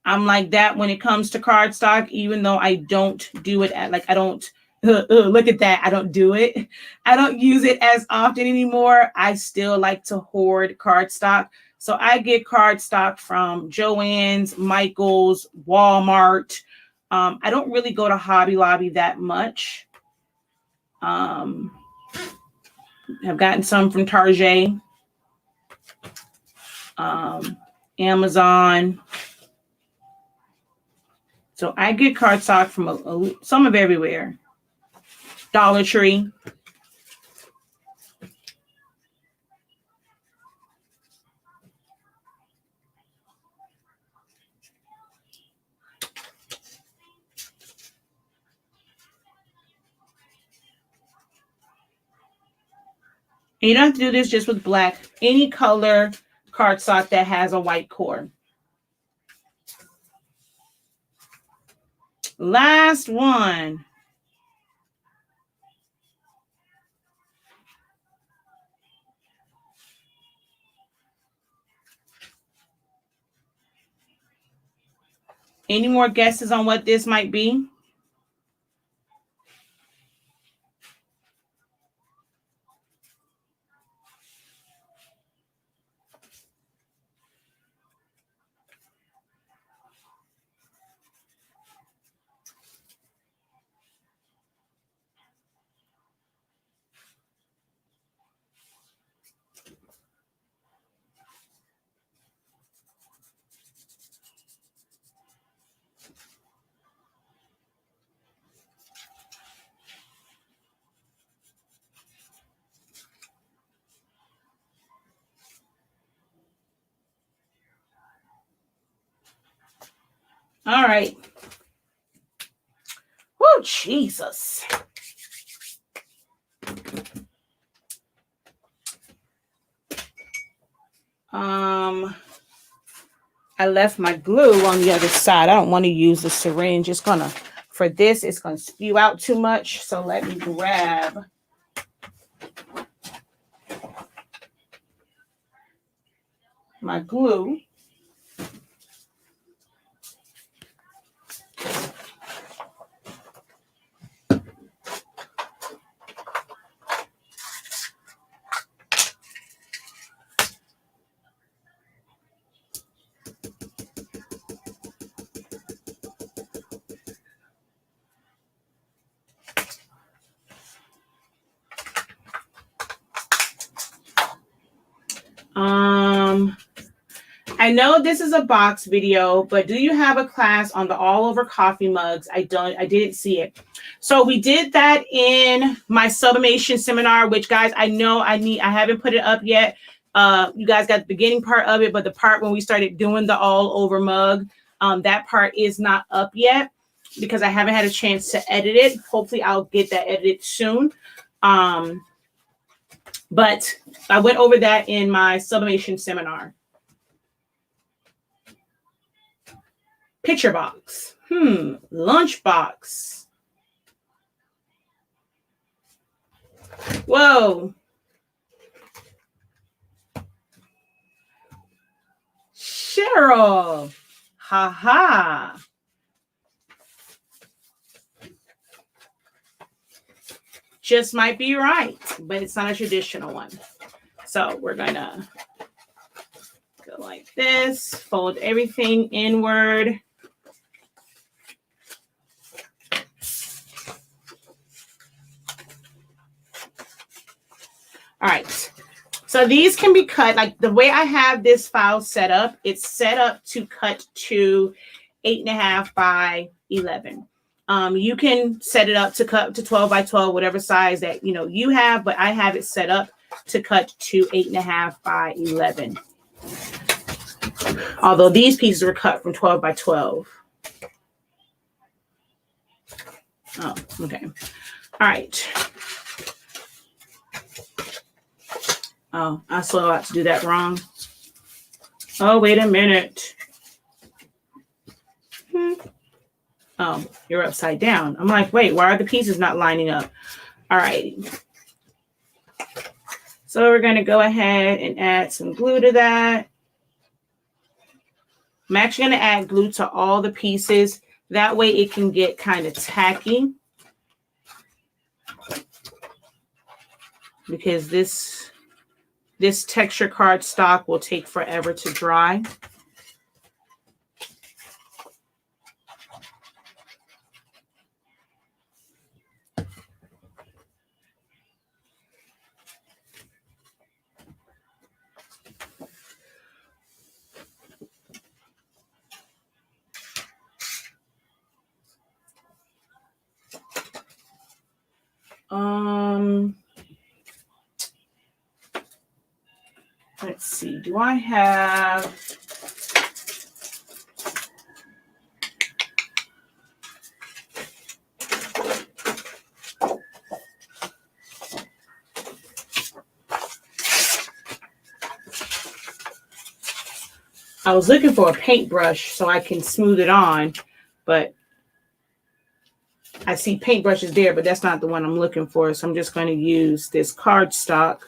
I'm like that when it comes to cardstock, even though I don't do it at, like, I don't, look at that. I don't do it. I don't use it as often anymore. I still like to hoard cardstock. So I get cardstock from Joann's, Michael's, Walmart. I don't really go to Hobby Lobby that much. I've gotten some from Target. Amazon. So I get cardstock from some of everywhere. Dollar Tree. And you don't have to do this just with black. Any color cardstock that has a white core. Last one. Any more guesses on what this might be? All right. Oh, Jesus. I left my glue on the other side. I don't want to use the syringe. It's gonna, for this, it's gonna spew out too much. So let me grab my glue. I know this is a box video, but do you have a class on the all over coffee mugs? I didn't see it. So we did that in my sublimation seminar, which guys, I haven't put it up yet. You guys got the beginning part of it, but the part when we started doing the all over mug, that part is not up yet because I haven't had a chance to edit it. Hopefully I'll get that edited soon. But I went over that in my sublimation seminar. Picture box. Lunch box. Whoa. Cheryl. Ha ha. Just might be right, but it's not a traditional one. So we're gonna go like this, fold everything inward. All right, so these can be cut, like the way I have this file set up, it's set up to cut to 8.5 by 11. You can set it up to cut to 12 by 12, whatever size that you have, but I have it set up to cut to 8.5 by 11. Although these pieces were cut from 12 by 12. Oh, okay. All right. Oh, I still about to do that wrong. Oh, wait a minute. Oh, you're upside down. I'm like, wait, why are the pieces not lining up? All right. So we're going to go ahead and add some glue to that. I'm actually going to add glue to all the pieces. That way it can get kind of tacky. Because this texture cardstock will take forever to dry. Let's see. Do I have... I was looking for a paintbrush so I can smooth it on, but I see paintbrushes there, but that's not the one I'm looking for. So I'm just going to use this cardstock,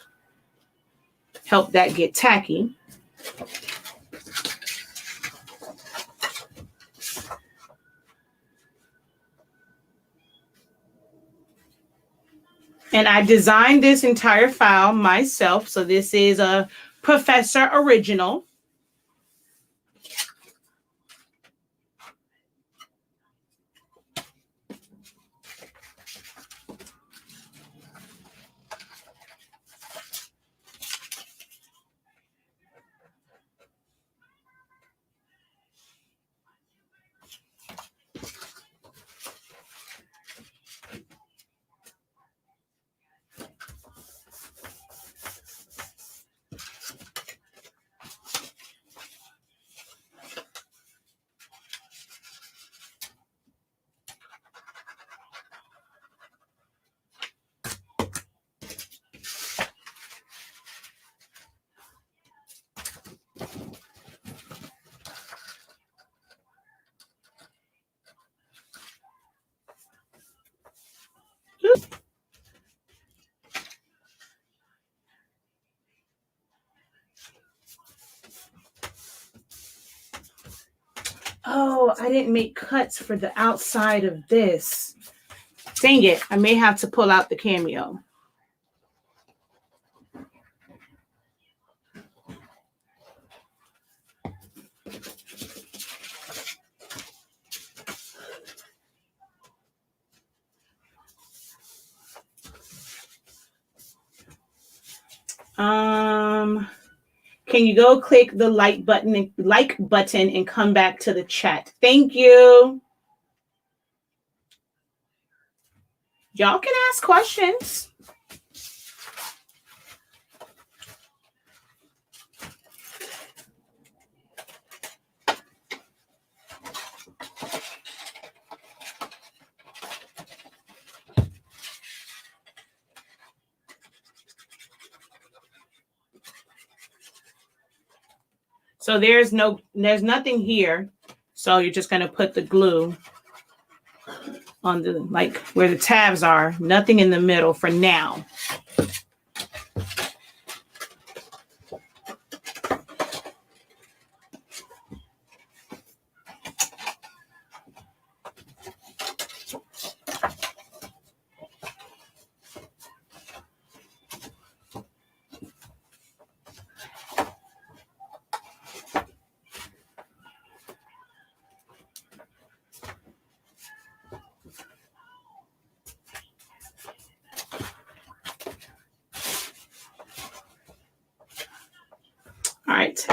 help that get tacky. And I designed this entire file myself. So this is a Professor Original. Oh, I didn't make cuts for the outside of this. Dang it. I may have to pull out the cameo. Can you go click the like button and come back to the chat? Thank you. Y'all can ask questions. So there's nothing here. So you're just going to put the glue on the, like where the tabs are, nothing in the middle for now.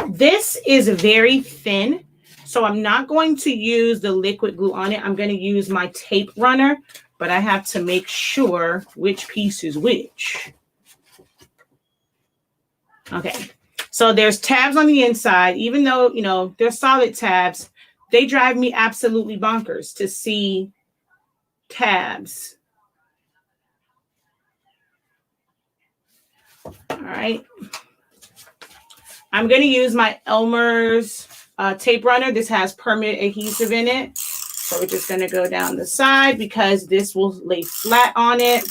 This is very thin, so I'm not going to use the liquid glue on it. I'm going to use my tape runner, but I have to make sure which piece is which. Okay, so there's tabs on the inside. Even though, you know, they're solid tabs, they drive me absolutely bonkers to see tabs. All right. I'm going to use my Elmer's tape runner. This has permanent adhesive in it. So we're just going to go down the side because this will lay flat on it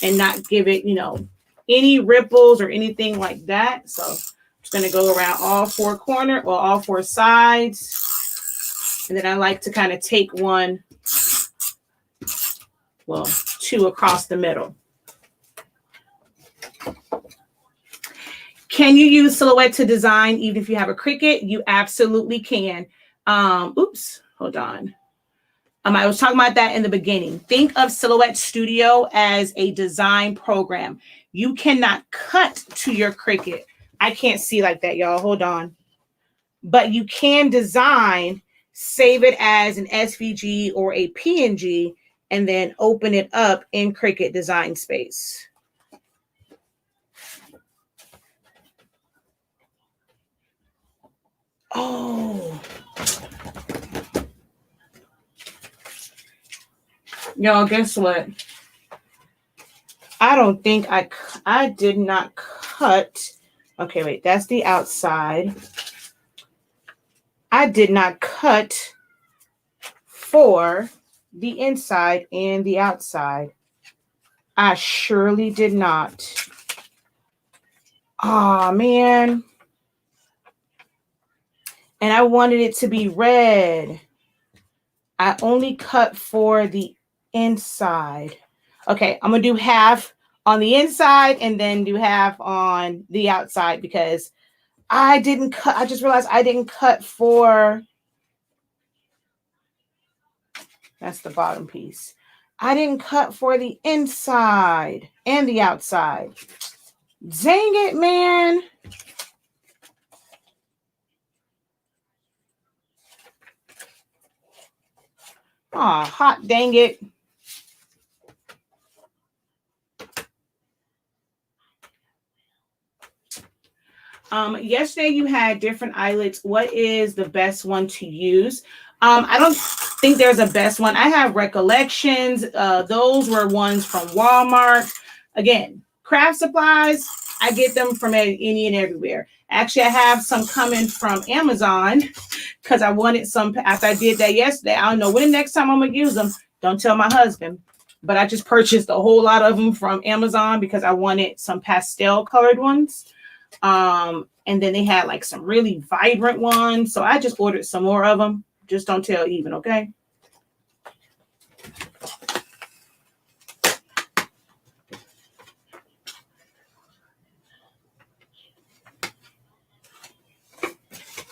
and not give it, you know, any ripples or anything like that. So I'm just going to go around all four corners or all four sides. And then I like to kind of take one, well, two across the middle. Can you use Silhouette to design even if you have a Cricut? You absolutely can. Oops, hold on. I was talking about that in the beginning. Think of Silhouette Studio as a design program. You cannot cut to your Cricut. I can't see like that, y'all. Hold on. But you can design, save it as an SVG or a PNG, and then open it up in Cricut Design Space. Oh, y'all, guess what? I don't think I did not cut. Okay, wait, that's the outside. I did not cut for the inside and the outside. I surely did not. Oh, man. And I wanted it to be red. I only cut for the inside. Okay, I'm going to do half on the inside and then do half on the outside because I didn't cut. I just realized I didn't cut for. That's the bottom piece. I didn't cut for the inside and the outside. Dang it, man. Oh, hot dang it. Yesterday you had different eyelets. What is the best one to use? I don't think there's a best one. I have Recollections. Those were ones from Walmart. Again, craft supplies, I get them from any and everywhere. Actually, I have some coming from Amazon because I wanted some after I did that yesterday. I don't know when the next time I'm going to use them. Don't tell my husband. But I just purchased a whole lot of them from Amazon because I wanted some pastel colored ones. And then they had like some really vibrant ones. So I just ordered some more of them. Just don't tell even, okay?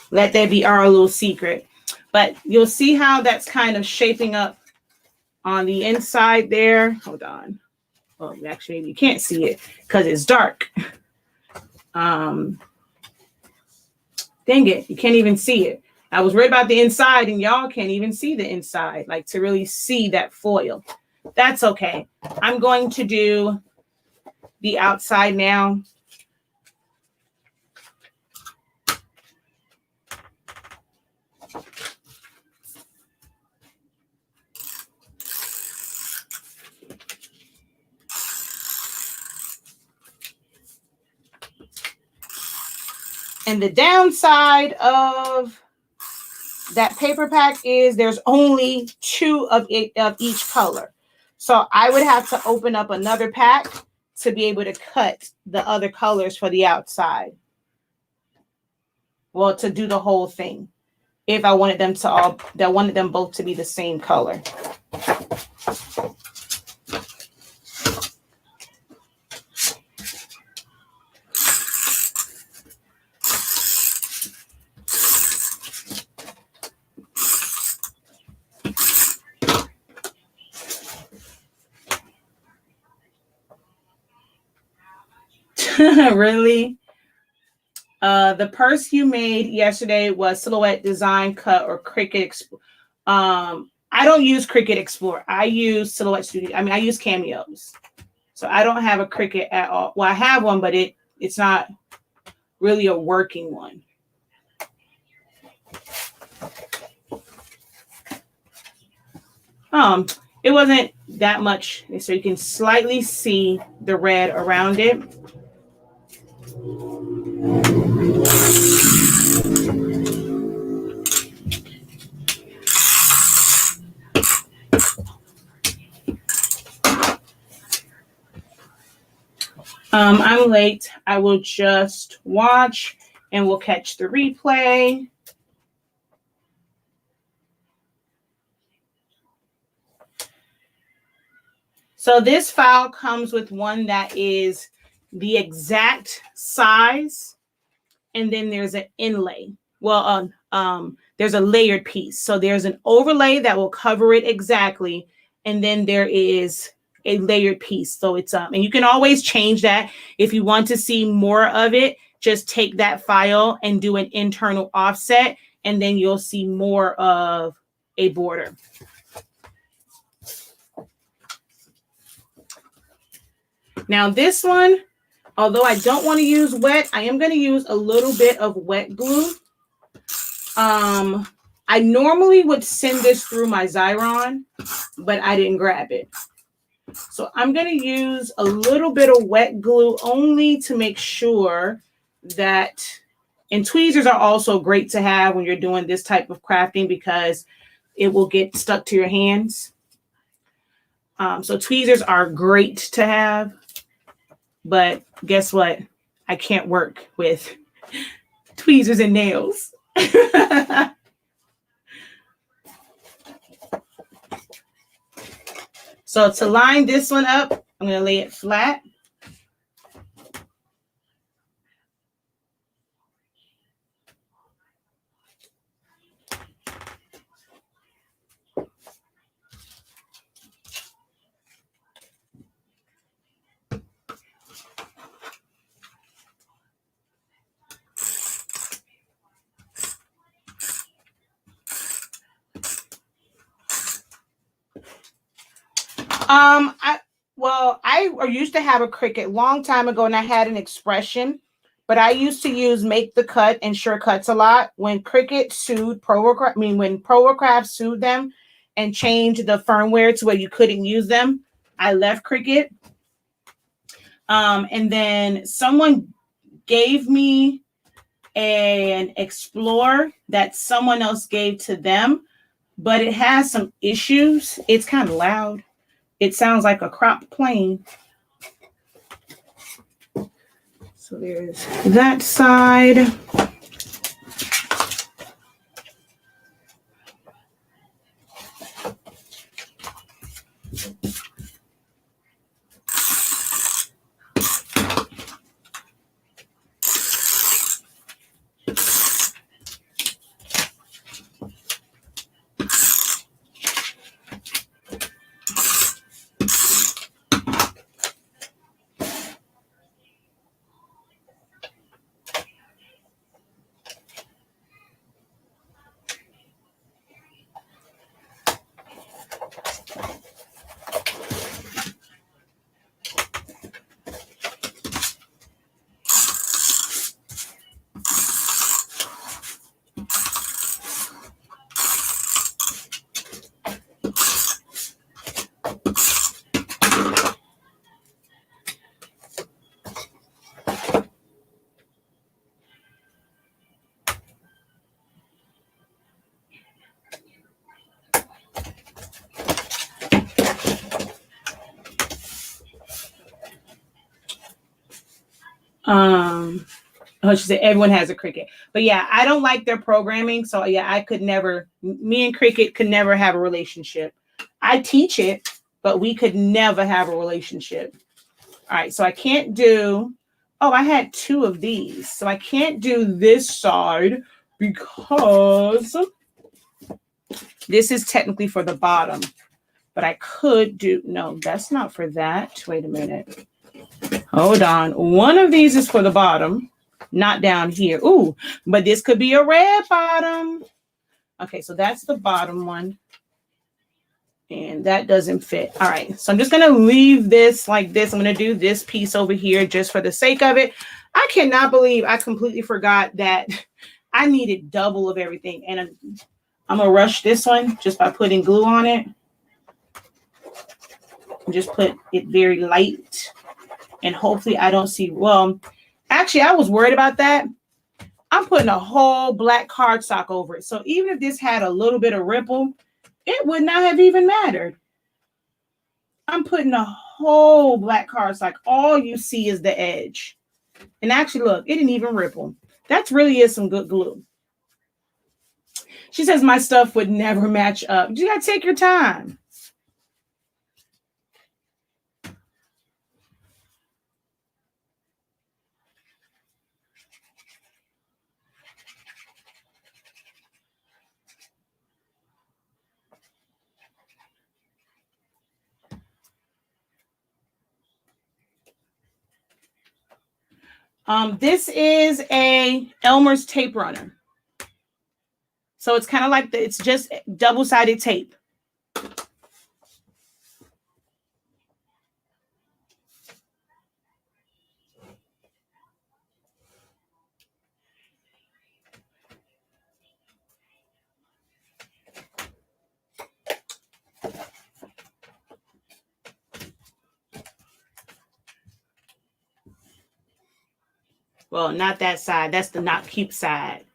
Let that be our little secret. But you'll see how that's kind of shaping up on the inside there. Hold on. Well, actually, you can't see it because it's dark. Dang it. You can't even see it. I was worried about the inside and y'all can't even see the inside, like to really see that foil. That's okay. I'm going to do the outside now. And the downside of that paper pack is there's only 2 of each color. So I would have to open up another pack to be able to cut the other colors for the outside. Well, to do the whole thing. If I wanted them both to be the same color. Really? The purse you made yesterday was Silhouette Design Cut or Cricut Explore. I don't use Cricut Explore. I use Silhouette Studio. I mean, I use Cameos. So I don't have a Cricut at all. Well, I have one, but it's not really a working one. It wasn't that much. So you can slightly see the red around it. I'm late. I will just watch and we'll catch the replay. So this file comes with one that is the exact size, and then there's an inlay. Well, there's a layered piece. So there's an overlay that will cover it exactly, and then there is a layered piece. So it's and you can always change that. If you want to see more of it, just take that file and do an internal offset, and then you'll see more of a border. Now this one, although I don't want to use wet, I am going to use a little bit of wet glue. I normally would send this through my Xyron, but I didn't grab it. So I'm going to use a little bit of wet glue only to make sure that, and tweezers are also great to have when you're doing this type of crafting because it will get stuck to your hands. So tweezers are great to have, but guess what? I can't work with tweezers and nails. So to line this one up, I'm going to lay it flat. I used to have a Cricut long time ago, and I had an expression, but I used to use Make the Cut and Sure Cuts a lot. When Cricut sued when ProCraft sued them and changed the firmware to where you couldn't use them, I left Cricut. And then someone gave me an Explorer that someone else gave to them, but it has some issues. It's kind of loud. It sounds like a cropped plane. So there's that side. She said everyone has a Cricut, but yeah, I don't like their programming. So yeah, me and Cricut could never have a relationship. I teach it, but we could never have a relationship. All right, so I can't do, I had 2 of these. So I can't do this side because this is technically for the bottom, but I could do, no, that's not for that. Wait a minute. Hold on. One of these is for the bottom, not down here. Ooh, but this could be a red bottom. Okay, so that's the bottom one. And that doesn't fit. All right, so I'm just going to leave this like this. I'm going to do this piece over here just for the sake of it. I cannot believe I completely forgot that I needed double of everything. And I'm going to rush this one just by putting glue on it. And just put it very light. And hopefully I don't see, well, actually I was worried about that. I'm putting a whole black cardstock over it. So even if this had a little bit of ripple, it would not have even mattered. I'm putting a whole black cardstock. All you see is the edge. And actually, look, it didn't even ripple. That really is some good glue. She says my stuff would never match up. You got to take your time. This is a Elmer's tape runner. So it's kind of like it's just double-sided tape. Well, not that side. That's the not cute side.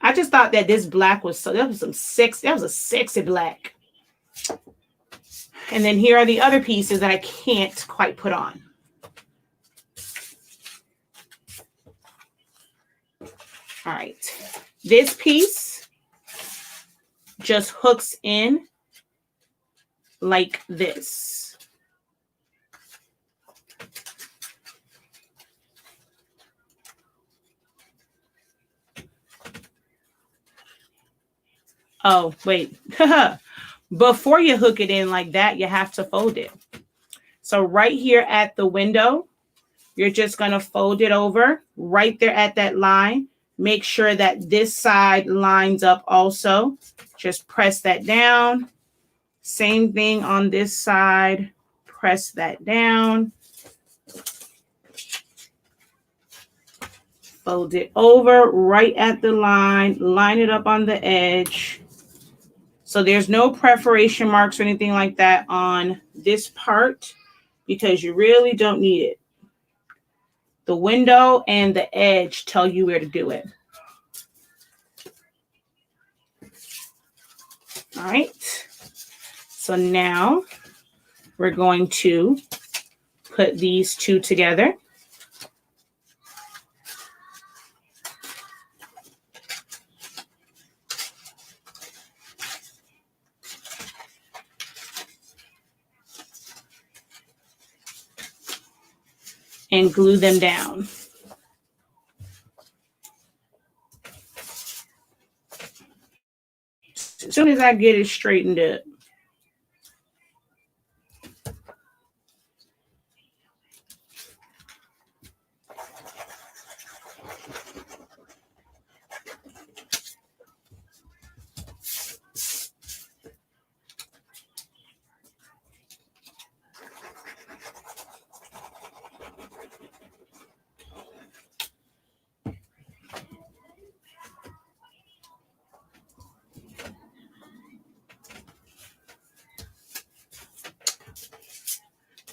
I just thought that this black was so, that was some sexy, that was a sexy black. And then here are the other pieces that I can't quite put on. All right. This piece just hooks in like this. Oh, wait. Before you hook it in like that, you have to fold it. So right here at the window, you're just going to fold it over right there at that line. Make sure that this side lines up also. Just press that down. Same thing on this side. Press that down. Fold it over right at the line. Line it up on the edge. So there's no perforation marks or anything like that on this part because you really don't need it. The window and the edge tell you where to do it. All right. So now we're going to put these two together. And glue them down. As soon as I get it straightened up.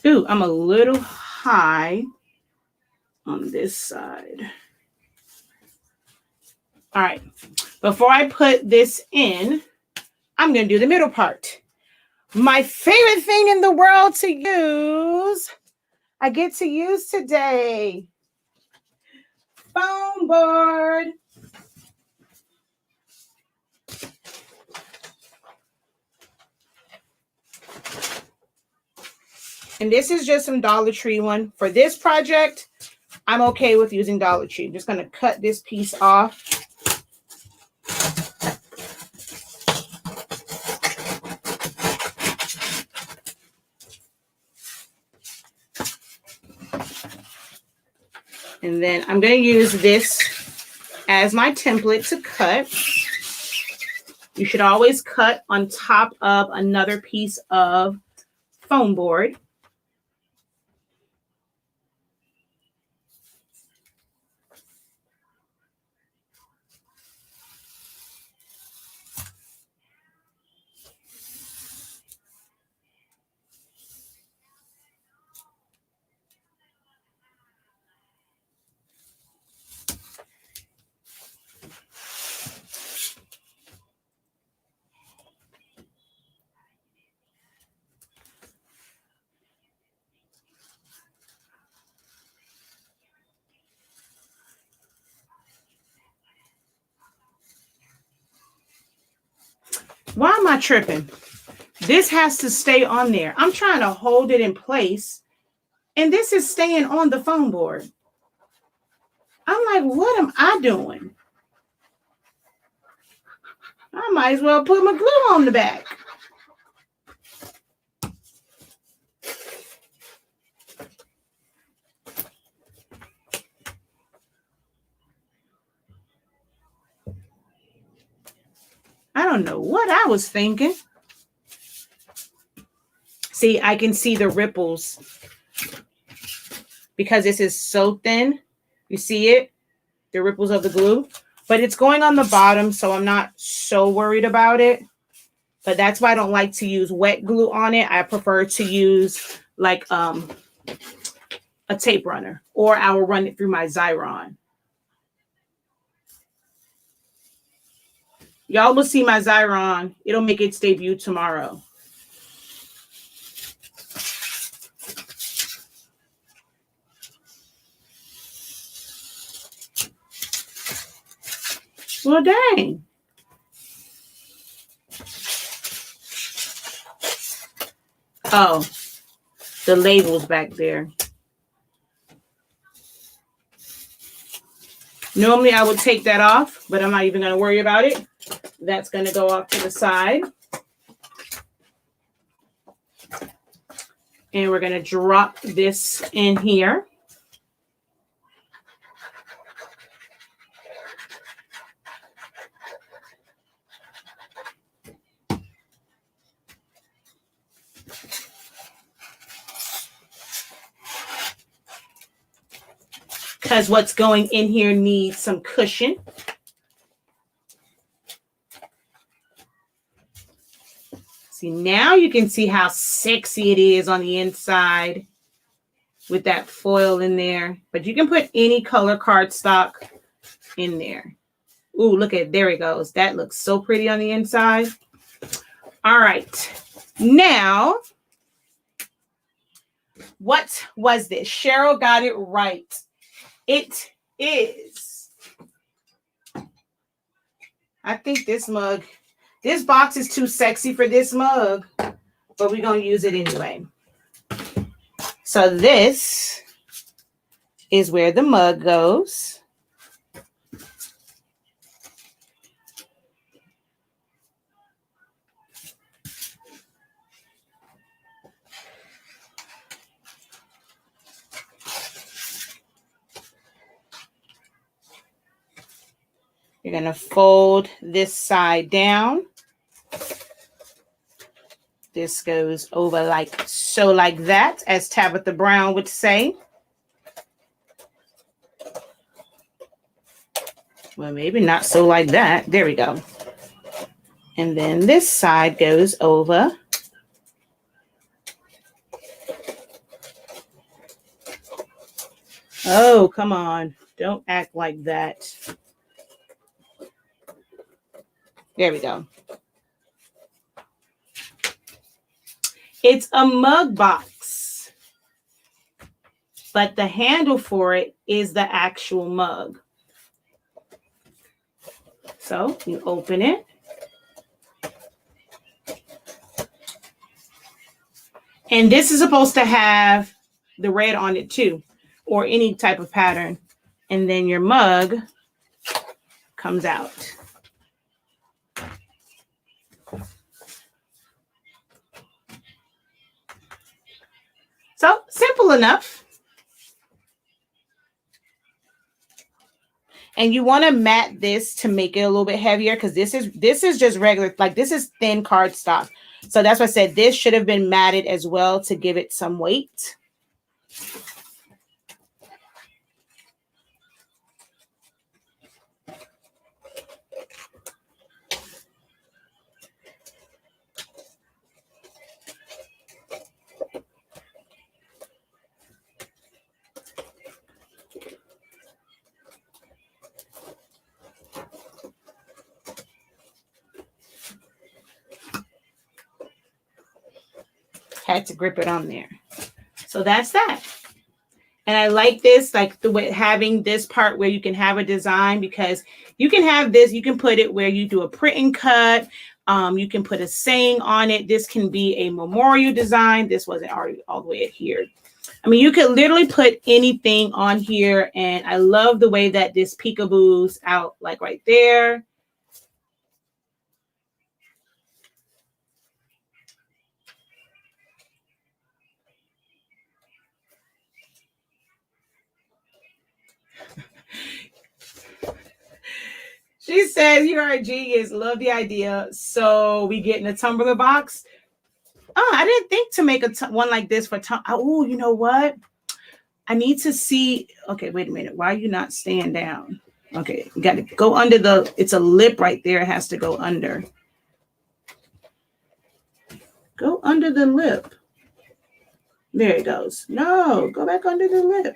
Ooh, I'm a little high on this side. All right, before I put this in, I'm going to do the middle part. My favorite thing in the world to use, I get to use today. Foam board. And this is just some Dollar Tree one. For this project, I'm okay with using Dollar Tree. I'm just going to cut this piece off. And then I'm going to use this as my template to cut. You should always cut on top of another piece of foam board. Why am I tripping? This has to stay on there. I'm trying to hold it in place, and this is staying on the foam board. I'm like, what am I doing? I might as well put my glue on the back. I don't know what I was thinking. See, I can see the ripples because this is so thin. You see it? The ripples of the glue. But it's going on the bottom, so I'm not so worried about it. But that's why I don't like to use wet glue on it. I prefer to use like a tape runner, or I will run it through my Xyron. Y'all will see my Xyron. It'll make its debut tomorrow. Well, dang. Oh, the label's back there. Normally I would take that off, but I'm not even going to worry about it. That's going to go off to the side. And we're going to drop this in here. Because what's going in here needs some cushion. See, now you can see how sexy it is on the inside with that foil in there. But you can put any color cardstock in there. Ooh, look at, there it goes. That looks so pretty on the inside. All right. Now, what was this? Cheryl got it right. It is, I think this mug, this box is too sexy for this mug, but we're going to use it anyway. So this is where the mug goes. You're going to fold this side down. This goes over like so, like that, as Tabitha Brown would say. Well, maybe not so like that. There we go. And then this side goes over. Oh, come on. Don't act like that. There we go. It's a mug box, but the handle for it is the actual mug. So you open it. And this is supposed to have the red on it too, or any type of pattern. And then your mug comes out. So simple enough. And you want to mat this to make it a little bit heavier, because this is just regular, like this is thin cardstock. So that's why I said this should have been matted as well to give it some weight. Had to grip it on there. So that's that. And I like this, like the way having this part where you can have a design, because you can have this, you can put it where you do a print and cut. You can put a saying on it. This can be a memorial design. This wasn't already all the way adhered. I mean, you could literally put anything on here. And I love the way that this peekaboo's out, like right there. She says, you are a genius. Love the idea. So we get in a tumbler box. Oh, I didn't think to make one like this for oh, you know what? I need to see. Okay, wait a minute. Why are you not staying down? Okay, you got to go under the, it's a lip right there. It has to go under. Go under the lip. There it goes. No, go back under the lip.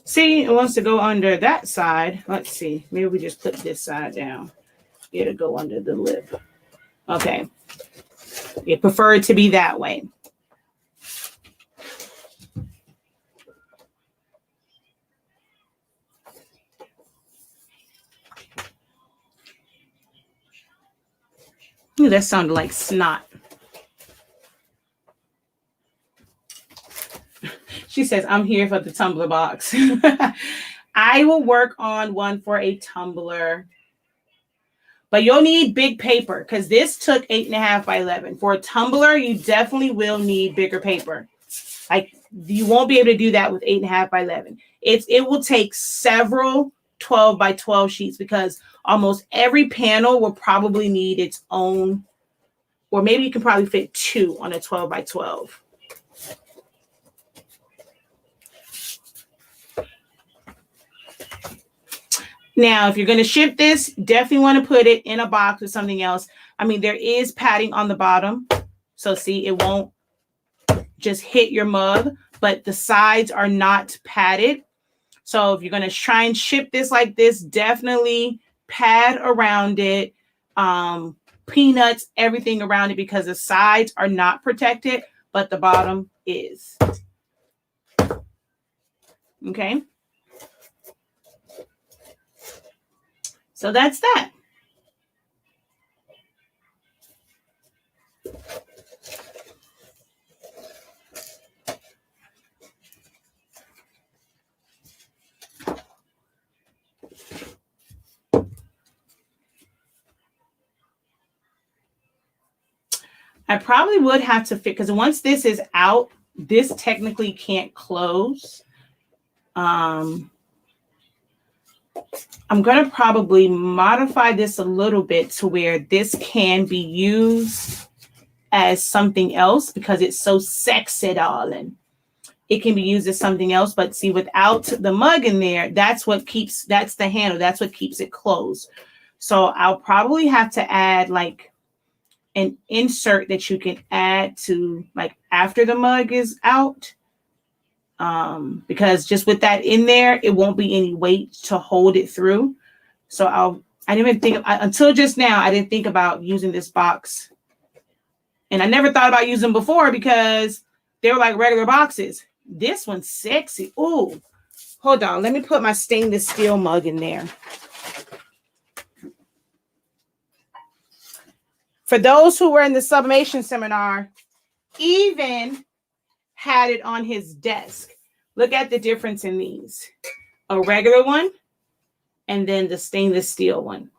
See, it wants to go under that side. Let's see. Maybe we just put this side down. It'll go under the lip. Okay. It preferred to be that way. Ooh, that sounded like snot. She says, I'm here for the tumbler box. I will work on one for a tumbler. But you'll need big paper because this took 8.5 by 11. For a tumbler, you definitely will need bigger paper. Like you won't be able to do that with 8.5 by 11. It will take several 12 by 12 sheets because almost every panel will probably need its own, or maybe you can probably fit 2 on a 12 by 12. Now, if you're going to ship this, definitely want to put it in a box with something else. I mean, there is padding on the bottom. So see, it won't just hit your mug, but the sides are not padded. So if you're going to try and ship this like this, definitely pad around it, peanuts, everything around it, because the sides are not protected, but the bottom is. Okay. So that's that. I probably would have to fit, because once this is out, this technically can't close. I'm going to probably modify this a little bit to where this can be used as something else because it's so sexy, darling. It can be used as something else, but see, without the mug in there, that's the handle. That's what keeps it closed. So I'll probably have to add like an insert that you can add to like after the mug is out. Because just with that in there, it won't be any weight to hold it through. So I didn't even think until just now, I didn't think about using this box. And I never thought about using them before because they were like regular boxes. This one's sexy. Ooh, hold on. Let me put my stainless steel mug in there. For those who were in the sublimation seminar, even had it on his desk. Look at the difference in these. A regular one and then the stainless steel one.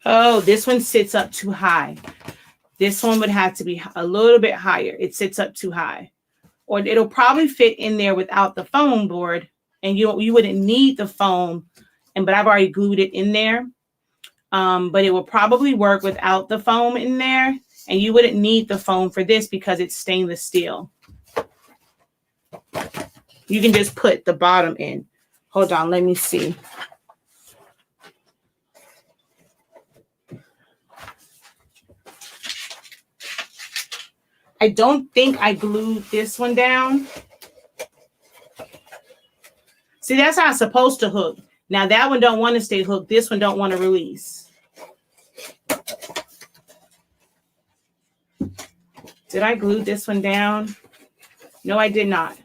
Oh, this one sits up too high. This one would have to be a little bit higher. It sits up too high. Or it'll probably fit in there without the foam board. And you wouldn't need the foam. But I've already glued it in there. But it will probably work without the foam in there. And you wouldn't need the foam for this because it's stainless steel. You can just put the bottom in. Hold on, let me see. I don't think I glued this one down. See, that's how it's supposed to hook. Now that one don't want to stay hooked. This one don't want to release. Did I glue this one down? No, I did not.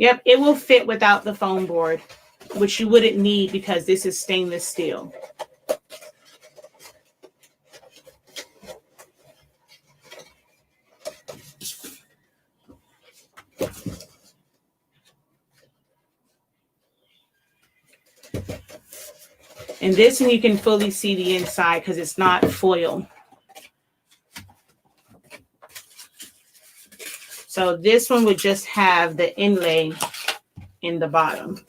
Yep, it will fit without the foam board, which you wouldn't need because this is stainless steel. And this one you can fully see the inside because it's not foil. So this one would just have the inlay in the bottom.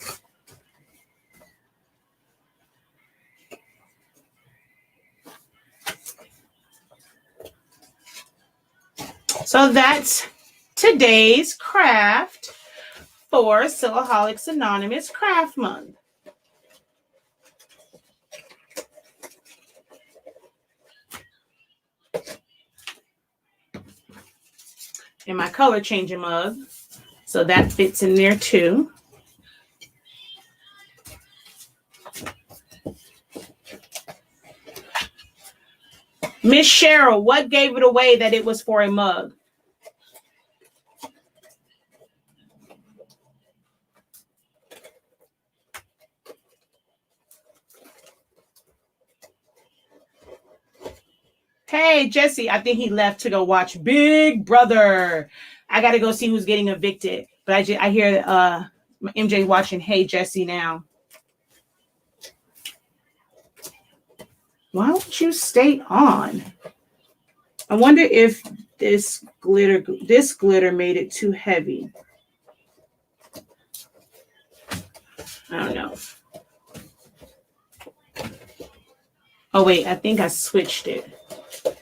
So that's today's craft for Silaholics Anonymous Craft Month. And my color changing mug. So that fits in there too. Miss Cheryl, what gave it away that it was for a mug? Hey, Jesse, I think he left to go watch Big Brother. I got to go see who's getting evicted. But I hear MJ watching Hey, Jesse now. Why don't you stay on? I wonder if this glitter made it too heavy. I don't know. Oh, wait, I think I switched it.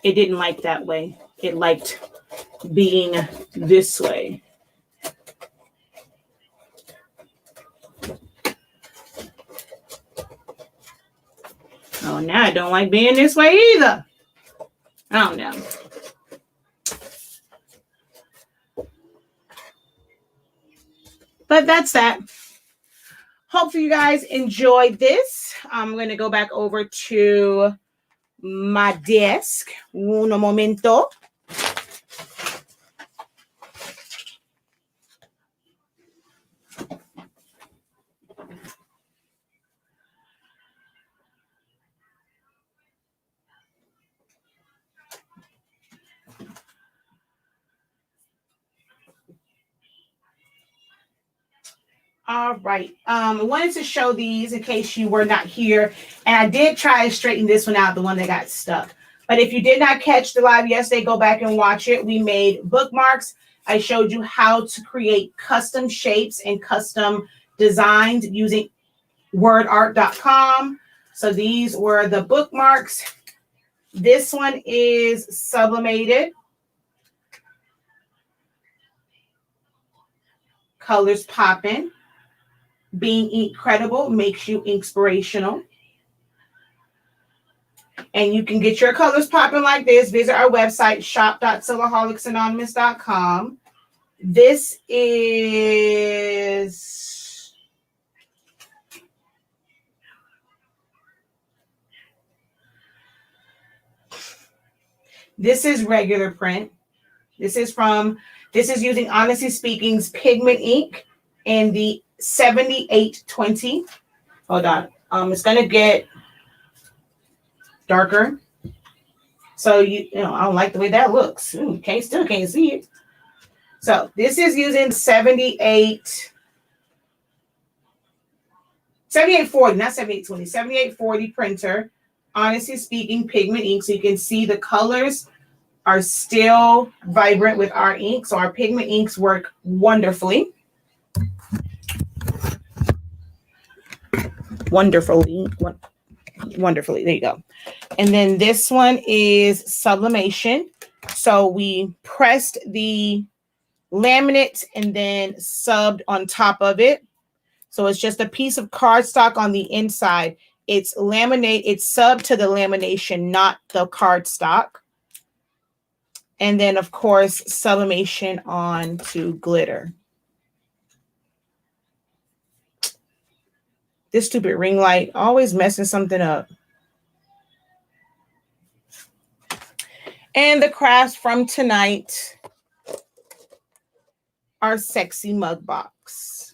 It didn't like that way. It liked being this way. Oh, now I don't like being this way either. I don't know. But that's that. Hopefully you guys enjoyed this. I'm going to go back over to my desk. Un momento. All right. I wanted to show these in case you were not here. And I did try to straighten this one out, the one that got stuck. But if you did not catch the live yesterday, go back and watch it. We made bookmarks. I showed you how to create custom shapes and custom designs using wordart.com. So these were the bookmarks. This one is sublimated. Colors popping. Being incredible makes you inspirational. And you can get your colors popping like this. Visit our website, shop.silaholicsAnonymous.com. This is regular print. This is using Honestly Speaking's Pigment ink in the 7820. Hold on. It's gonna get darker. So I don't like the way that looks. Still can't see it. So this is using 7840, not 7820, 7840 printer. Honestly Speaking Pigment ink. So you can see the colors are still vibrant with our ink. So our pigment inks work wonderfully. Wonderfully. There you go. And then this one is sublimation. So we pressed the laminate and then subbed on top of it. So it's just a piece of cardstock on the inside. It's subbed to the lamination, not the cardstock. And then, of course, sublimation onto glitter. This stupid ring light always messing something up. And the crafts from tonight. our sexy mug box.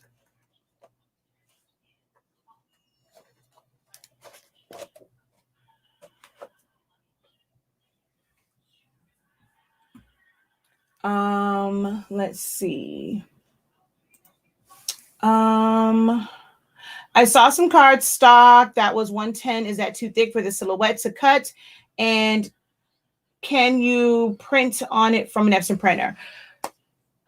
Let's see. I saw some cardstock that was 110. Is that too thick for the silhouette to cut? And can you print on it from an Epson printer?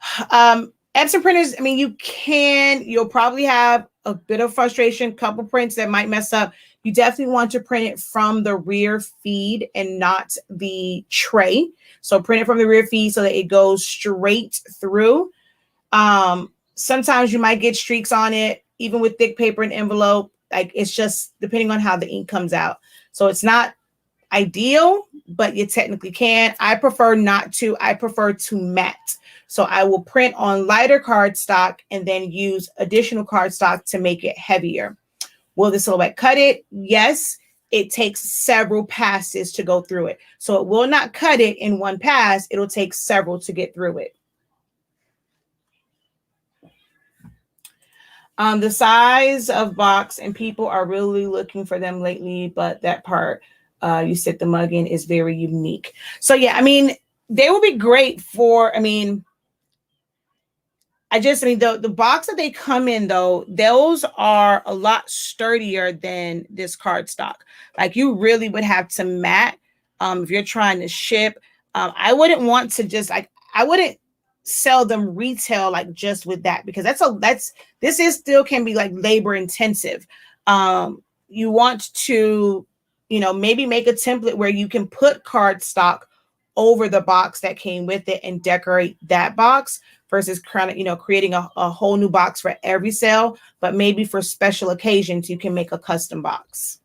Epson printers, I mean, you can, you'll probably have a bit of frustration, couple prints that might mess up. You definitely want to print it from the rear feed and not the tray. So print it from the rear feed so that it goes straight through. Sometimes you might get streaks on it, even with thick paper and envelope. Like, it's just depending on how the ink comes out. So it's not ideal, but you technically can. I prefer not to. I prefer to matte. So I will print on lighter cardstock and then use additional cardstock to make it heavier. Will the silhouette cut it? Yes. It takes several passes to go through it. So it will not cut it in one pass. It'll take several to get through it. The size of box, and people are really looking for them lately, but that part you sit the mug in is very unique. So yeah, I mean, they will be great for, I mean, the box that they come in, though, those are a lot sturdier than this cardstock. Like, you really would have to mat if you're trying to ship. I wouldn't want to just, like, I wouldn't sell them retail, like, just with that, because this is still can be like labor intensive. You want to, you know, maybe make a template where you can put cardstock over the box that came with it and decorate that box versus kind of, you know, creating a whole new box for every sale. But maybe for special occasions, you can make a custom box.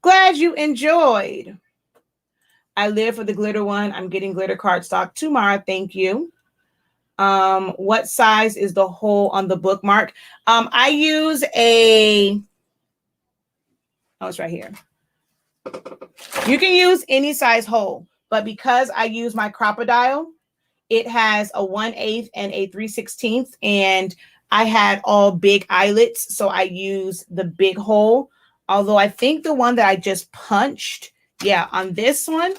Glad you enjoyed. I live for the glitter one. I'm getting glitter cardstock tomorrow. Thank you. What size is the hole on the bookmark? I use it's right here. You can use any size hole, but because I use my crocodile, it has a 1/8 and a 3/16, and I had all big eyelets, so I use the big hole. Although I think the one that I just punched, yeah, on this one,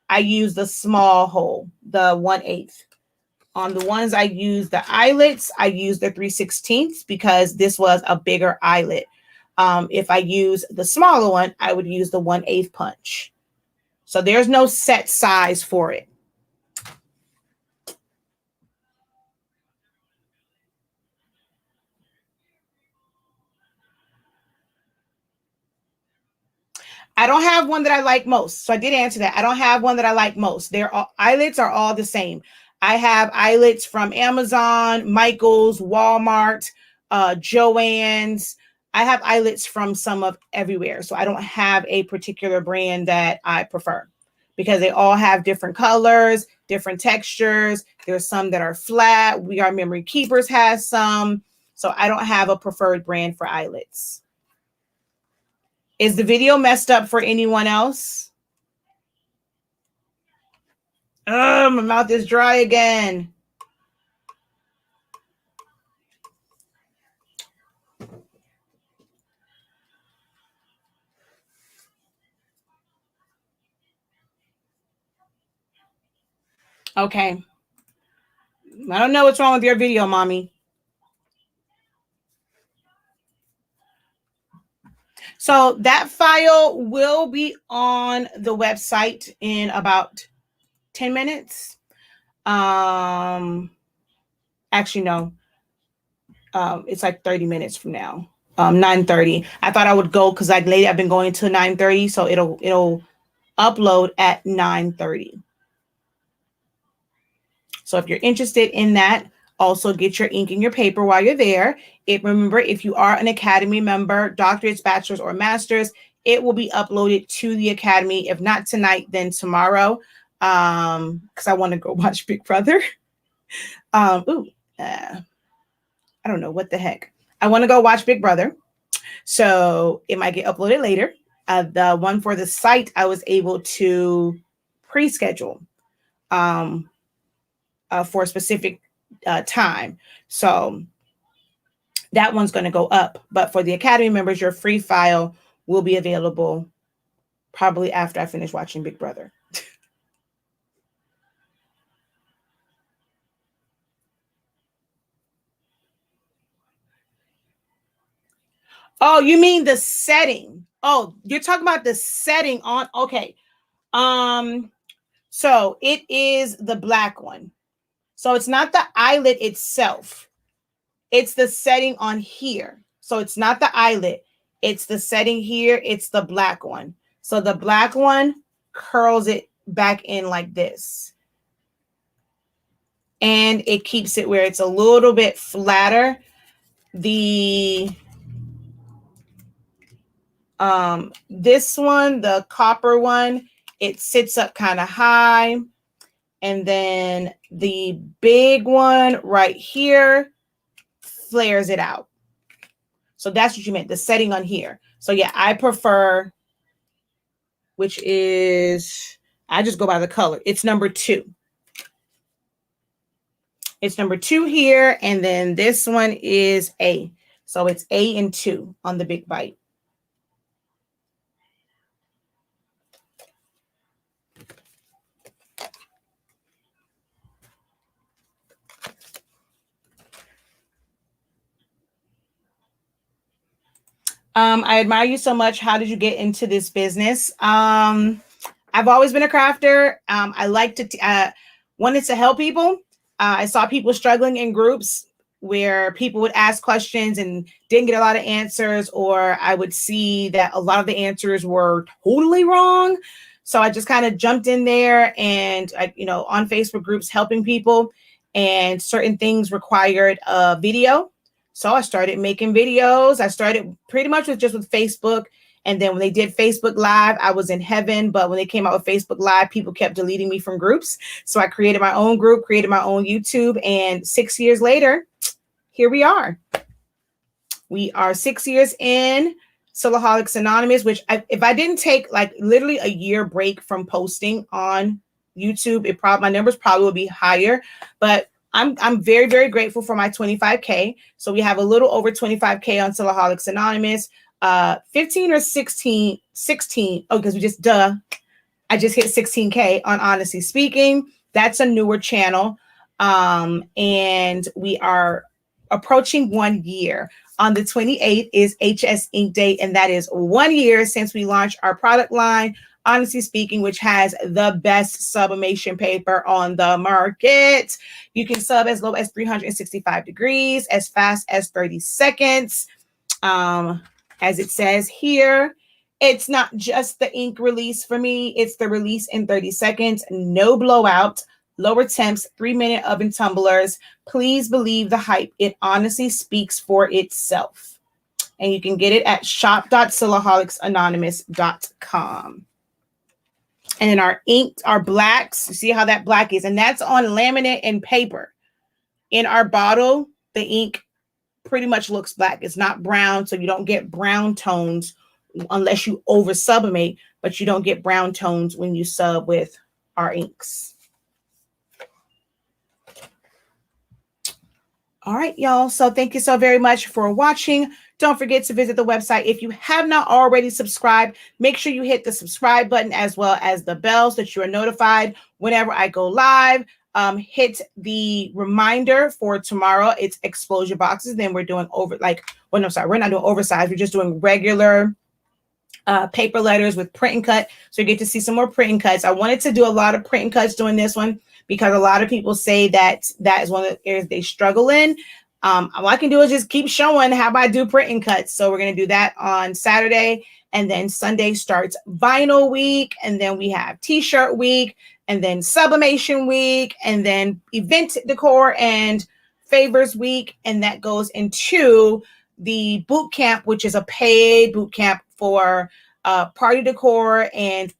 I use the small hole, the 1/8. On the ones I use the eyelets, I use the 3/16 because this was a bigger eyelet. If I use the smaller one, I would use the 1/8 punch. So there's no set size for it. I don't have one that I like most. So I did answer that. I don't have one that I like most. Eyelets are all the same. I have eyelets from Amazon, Michael's, Walmart, Joann's. I have eyelets from some of everywhere. So I don't have a particular brand that I prefer because they all have different colors, different textures. There's some that are flat. We Are Memory Keepers has some. So I don't have a preferred brand for eyelets. Is the video messed up for anyone else? Oh, my mouth is dry again. Okay. I don't know what's wrong with your video, mommy. So that file will be on the website in about 10 minutes. Actually, no. It's like 30 minutes from now. 9:30. I thought I would go because like lately I've been going to 9:30, so it'll upload at 9:30. So if you're interested in that, also get your ink and your paper while you're there. Remember, if you are an Academy member, doctorates, bachelor's, or master's, it will be uploaded to the Academy. If not tonight, then tomorrow. Because I want to go watch Big Brother. I don't know what the heck. I want to go watch Big Brother. So it might get uploaded later. The one for the site, I was able to pre-schedule. for a specific time. So that one's going to go up. But for the Academy members, your free file will be available probably after I finish watching Big Brother. Oh, you mean the setting? Oh, you're talking about the setting on. Okay. So it is the black one. So it's not the eyelid itself. It's the setting on here. So it's not the eyelid. It's the setting here. It's the black one. So the black one curls it back in like this. And it keeps it where it's a little bit flatter. This one, the copper one, it sits up kind of high. And then the big one right here flares it out. So that's what you meant, the setting on here. So yeah, I prefer, which is, I just go by the color. It's number 2. It's number 2 here. And then this one is A. So it's A and 2 on the big bite. I admire you so much. How did you get into this business? I've always been a crafter. I like to wanted to help people. I saw people struggling in groups where people would ask questions and didn't get a lot of answers, or I would see that a lot of the answers were totally wrong. So I just kind of jumped in there and, on Facebook groups helping people, and certain things required a video. So I started making videos. I started pretty much with Facebook. And then when they did Facebook Live, I was in heaven. But when they came out with Facebook Live, people kept deleting me from groups. So I created my own group, created my own YouTube. And 6 years later, here we are. We are 6 years in Silaholics Anonymous, which if I didn't take like literally a year break from posting on YouTube, my numbers probably would be higher. But I'm very, very grateful for my 25K. So we have a little over 25K on Silaholics Anonymous. 15 or 16. Oh, because I just hit 16K on Honestly Speaking. That's a newer channel. And we are approaching 1 year. On the 28th is HS Ink Day, and that is 1 year since we launched our product line, Honestly Speaking, which has the best sublimation paper on the market. You can sub as low as 365 degrees, as fast as 30 seconds. As it says here, it's not just the ink release for me. It's the release in 30 seconds, no blowout, lower temps, 3-minute oven tumblers. Please believe the hype. It honestly speaks for itself. And you can get it at shop.silaholics.anonymous.com. And then our ink, our blacks, you see how that black is, and that's on laminate and paper. In our bottle, the ink pretty much looks black. It's not brown, so you don't get brown tones unless you over sublimate, but you don't get brown tones when you sub with our inks. All right, y'all. So thank you so very much for watching. Don't forget to visit the website. If you have not already subscribed, make sure you hit the subscribe button as well as the bell so that you are notified whenever I go live. Hit the reminder for tomorrow. It's exposure boxes. Then we're doing we're not doing oversized. We're just doing regular paper letters with print and cut. So you get to see some more print and cuts. I wanted to do a lot of print and cuts doing this one because a lot of people say that is one of the areas they struggle in. All I can do is just keep showing how I do print and cuts. So we're going to do that on Saturday. And then Sunday starts vinyl week. And then we have t-shirt week. And then sublimation week. And then event decor and favors week. And that goes into the boot camp, which is a paid boot camp for party decor and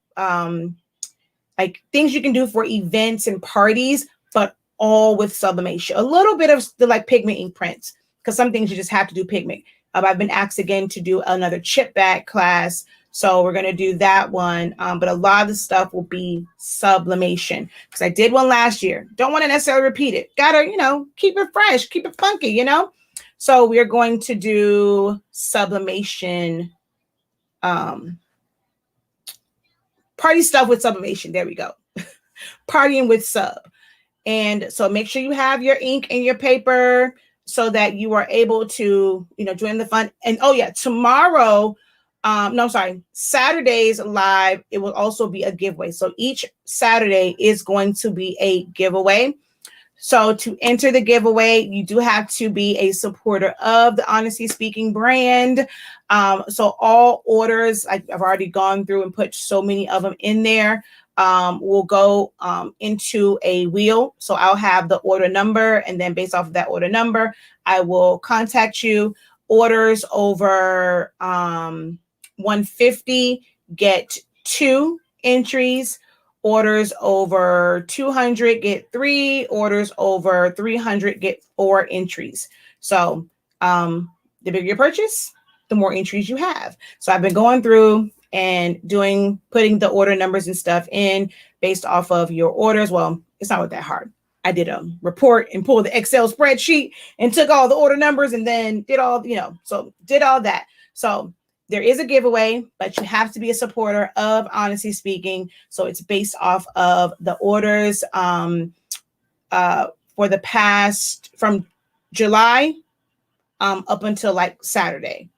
like things you can do for events and parties, but all with sublimation. A little bit of the like pigment ink prints, because some things you just have to do pigment. I've been asked again to do another chip bag class So we're going to do that one. But a lot of the stuff will be sublimation because I did one last year. Don't want to necessarily repeat it. Gotta, keep it fresh, keep it funky, So we're going to do sublimation, party stuff with sublimation. There we go. Partying with sub. And so make sure you have your ink and your paper so that you are able to, join the fun. And oh yeah, tomorrow, Saturday's live, it will also be a giveaway. So each Saturday is going to be a giveaway. So to enter the giveaway, you do have to be a supporter of the Honestly Speaking brand. So all orders, I've already gone through and put so many of them in there, will go into a wheel. So I'll have the order number, and then based off of that order number, I will contact you. Orders over 150 get 2 entries. Orders over 200 get 3. Orders over 300 get 4 entries. So the bigger your purchase, the more entries you have. So I've been going through and putting the order numbers and stuff in based off of your orders. Well, it's not that hard. I did a report and pulled the Excel spreadsheet and took all the order numbers and then did all, so did all that. So there is a giveaway, but you have to be a supporter of Honestly Speaking. So it's based off of the orders for the past, from July up until like Saturday.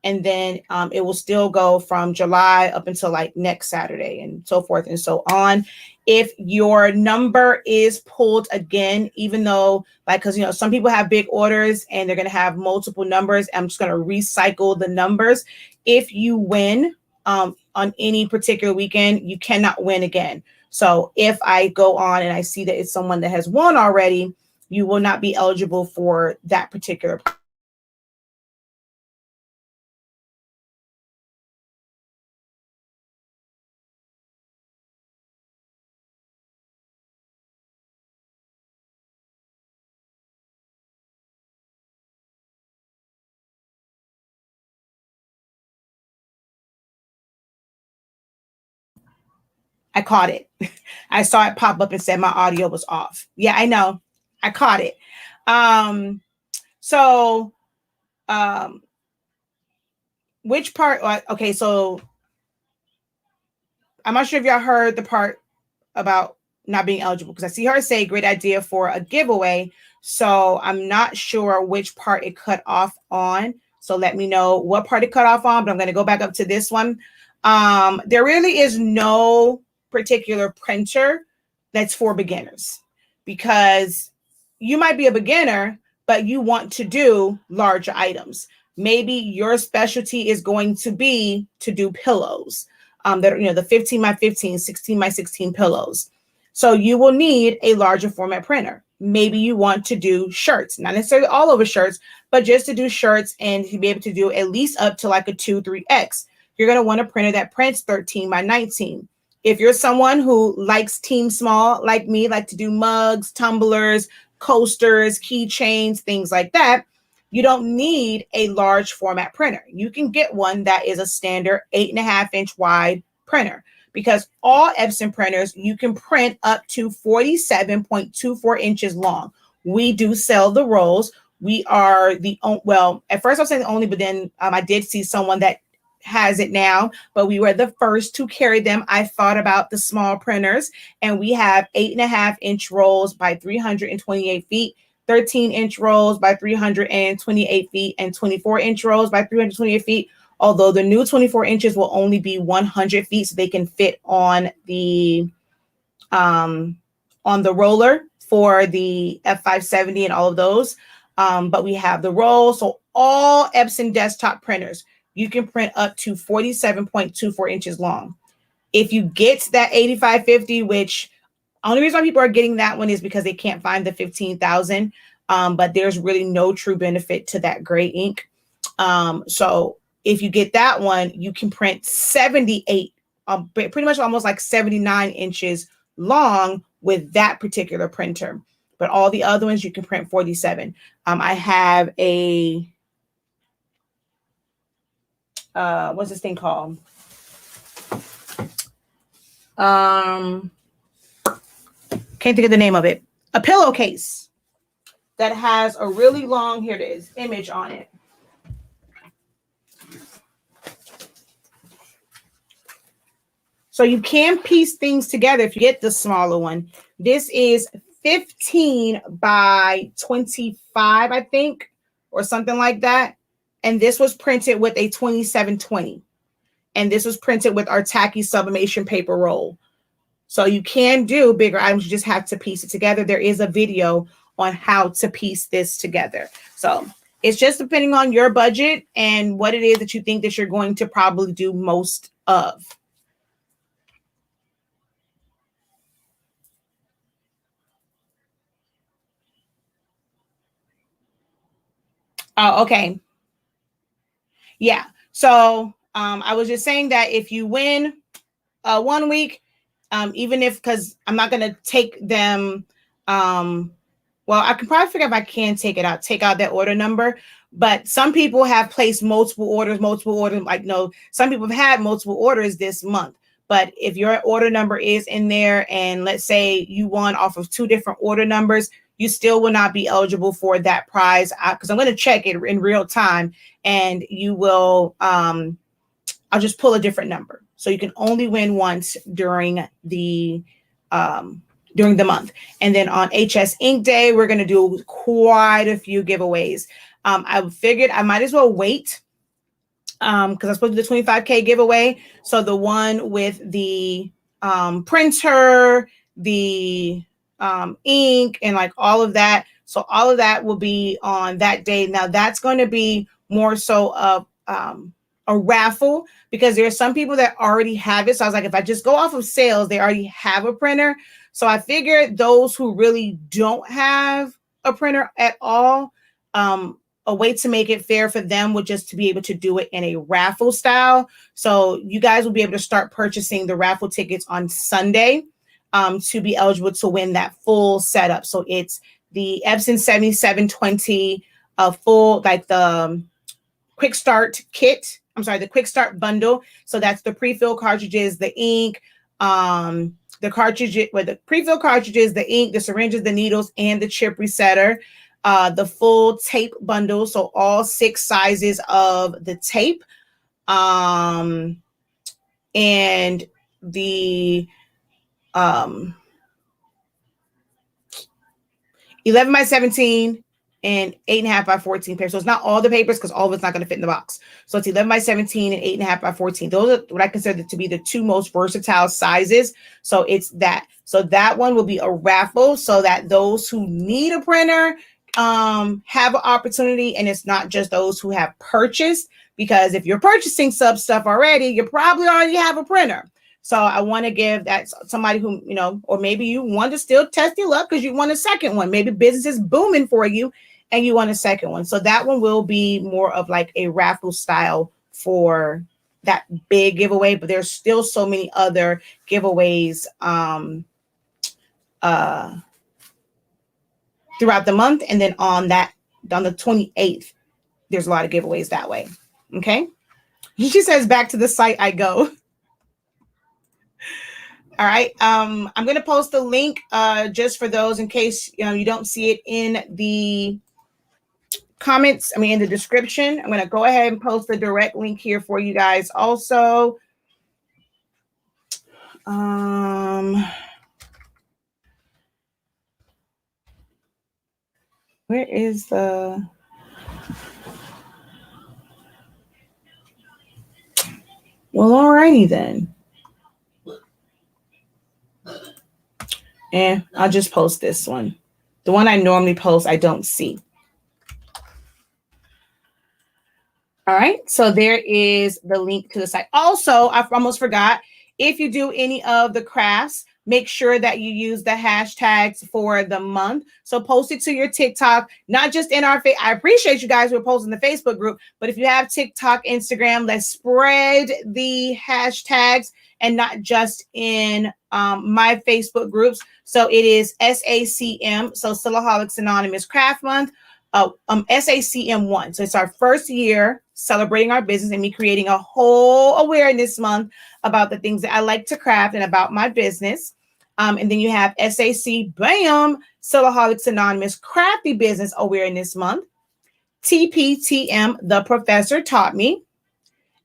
And then it will still go from July up until like next Saturday and so forth and so on. If your number is pulled again, even though because, some people have big orders and they're going to have multiple numbers, I'm just going to recycle the numbers. If you win on any particular weekend, you cannot win again. So if I go on and I see that it's someone that has won already, you will not be eligible for that particular. I caught it. I saw it pop up and said my audio was off. Yeah, I know. I caught it. Which part? Okay, so I'm not sure if y'all heard the part about not being eligible, because I see her say great idea for a giveaway. So I'm not sure which part it cut off on. So let me know what part it cut off on, but I'm going to go back up to this one. There really is no particular printer that's for beginners, because you might be a beginner, but you want to do larger items. Maybe your specialty is going to be to do pillows. That are, the 15 by 15, 16 by 16 pillows. So you will need a larger format printer. Maybe you want to do shirts, not necessarily all over shirts, but just to do shirts and to be able to do at least up to like a 2, 3X. You're going to want a printer that prints 13 by 19. If you're someone who likes team small, like me, like to do mugs, tumblers, coasters, keychains, things like that, you don't need a large format printer. You can get one that is a standard 8.5-inch wide printer, because all Epson printers, you can print up to 47.24 inches long. We do sell the rolls. We are at first I was saying the only, but then I did see someone that has it now, but we were the first to carry them. I thought about the small printers, and we have 8.5-inch rolls by 328 feet, 13-inch rolls by 328 feet, and 24-inch rolls by 328 feet. Although the new 24 inches will only be 100 feet, so they can fit on the roller for the F570 and all of those. But we have the roll. So all Epson desktop printers, you can print up to 47.24 inches long. If you get that 8550, which only reason why people are getting that one is because they can't find the 15,000. But there's really no true benefit to that gray ink. So if you get that one, you can print 78, pretty much almost like 79 inches long with that particular printer. But all the other ones, you can print 47. I have a, what's this thing called? can't think of the name of it. A pillowcase that has a really long, here it is, image on it. So you can piece things together if you get the smaller one. This is 15 by 25, I think, or something like that. And this was printed with a 2720. And this was printed with our tacky sublimation paper roll. So you can do bigger items, you just have to piece it together. There is a video on how to piece this together. So it's just depending on your budget and what it is that you think that you're going to probably do most of. Oh, okay. Yeah. So I was just saying that if you win 1 week, even if, because I'm not going to take them, well, I can probably figure if I can take out that order number. But some people have placed multiple orders, like, no, some people have had multiple orders this month. But if your order number is in there, and let's say you won off of 2 different order numbers, you still will not be eligible for that prize, because I'm going to check it in real time, and you will, I'll just pull a different number. So you can only win once during the month. And then on HS Ink Day, we're going to do quite a few giveaways. I figured I might as well wait because I'm supposed to do the 25K giveaway. So the one with the printer, the ink, and like all of that. So all of that will be on that day. Now that's going to be more so of a raffle, because there are some people that already have it. So I was like, if I just go off of sales, they already have a printer. So I figured those who really don't have a printer at all, a way to make it fair for them would just to be able to do it in a raffle style. So you guys will be able to start purchasing the raffle tickets on Sunday to be eligible to win that full setup. So it's the Epson 7720 full, like the quick start kit. I'm sorry, the quick start bundle. So that's the pre-fill cartridges, the ink, the cartridge with the pre-fill cartridges, the ink, the syringes, the needles, and the chip resetter. The full tape bundle, so all 6 sizes of the tape, and the 11 by 17 and 8.5 by 14 paper. So it's not all the papers, because all of it's not going to fit in the box. So it's 11 by 17 and 8.5 by 14. Those are what I consider to be the 2 most versatile sizes. So it's that. So that one will be a raffle, so that those who need a printer have an opportunity, and it's not just those who have purchased, because if you're purchasing sub stuff already, you probably already have a printer. So I want to give that somebody who, you know, or maybe you want to still test your luck because you want a second one. Maybe business is booming for you and you want a second one. So that one will be more of like a raffle style for that big giveaway, but there's still so many other giveaways throughout the month. And then on the 28th, there's a lot of giveaways that way. Okay. She says, back to the site I go. All right. I'm going to post the link just for those in case you don't see it in the comments. I mean, in the description. I'm going to go ahead and post the direct link here for you guys also. Where is the... Well, alrighty then. And I'll just post this one. The one I normally post, I don't see. All right. So there is the link to the site. Also, I almost forgot, if you do any of the crafts, make sure that you use the hashtags for the month. So post it to your TikTok, not just in our I appreciate you guys who are posting the Facebook group, but if you have TikTok, Instagram, let's spread the hashtags, and not just in my Facebook groups. So it is SACM, so Silaholics Anonymous Craft Month, SACM1. So it's our first year celebrating our business and me creating a whole awareness month about the things that I like to craft and about my business. And then you have SAC, bam, Silaholics Anonymous Crafty Business Awareness Month. TPTM, The Professor Taught Me.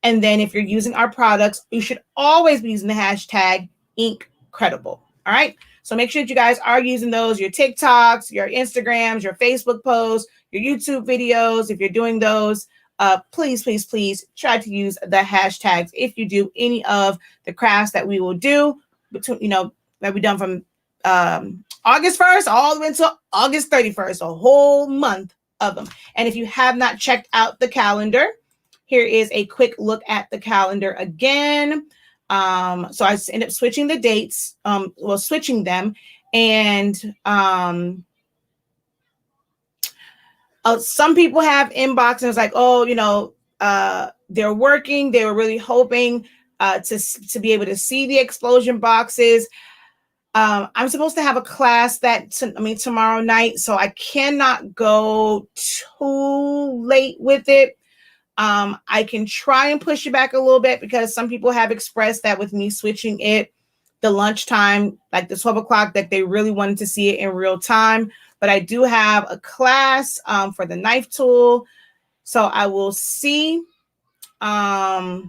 And then if you're using our products, you should always be using the hashtag Incredible. All right. So make sure that you guys are using those, your TikToks, your Instagrams, your Facebook posts, your YouTube videos. If you're doing those, please, please, please try to use the hashtags if you do any of the crafts that we will do between, that we've done from August 1st all the way until August 31st, a whole month of them. And if you have not checked out the calendar, here is a quick look at the calendar again. So I ended up switching the dates, switching them. And some people have inbox and it's like, they're working. They were really hoping to be able to see the explosion boxes. I'm supposed to have a class tomorrow night, so I cannot go too late with it. I can try and push it back a little bit because some people have expressed that with me switching it, the lunchtime, like the 12 o'clock, that they really wanted to see it in real time. But I do have a class for the knife tool. So I will see how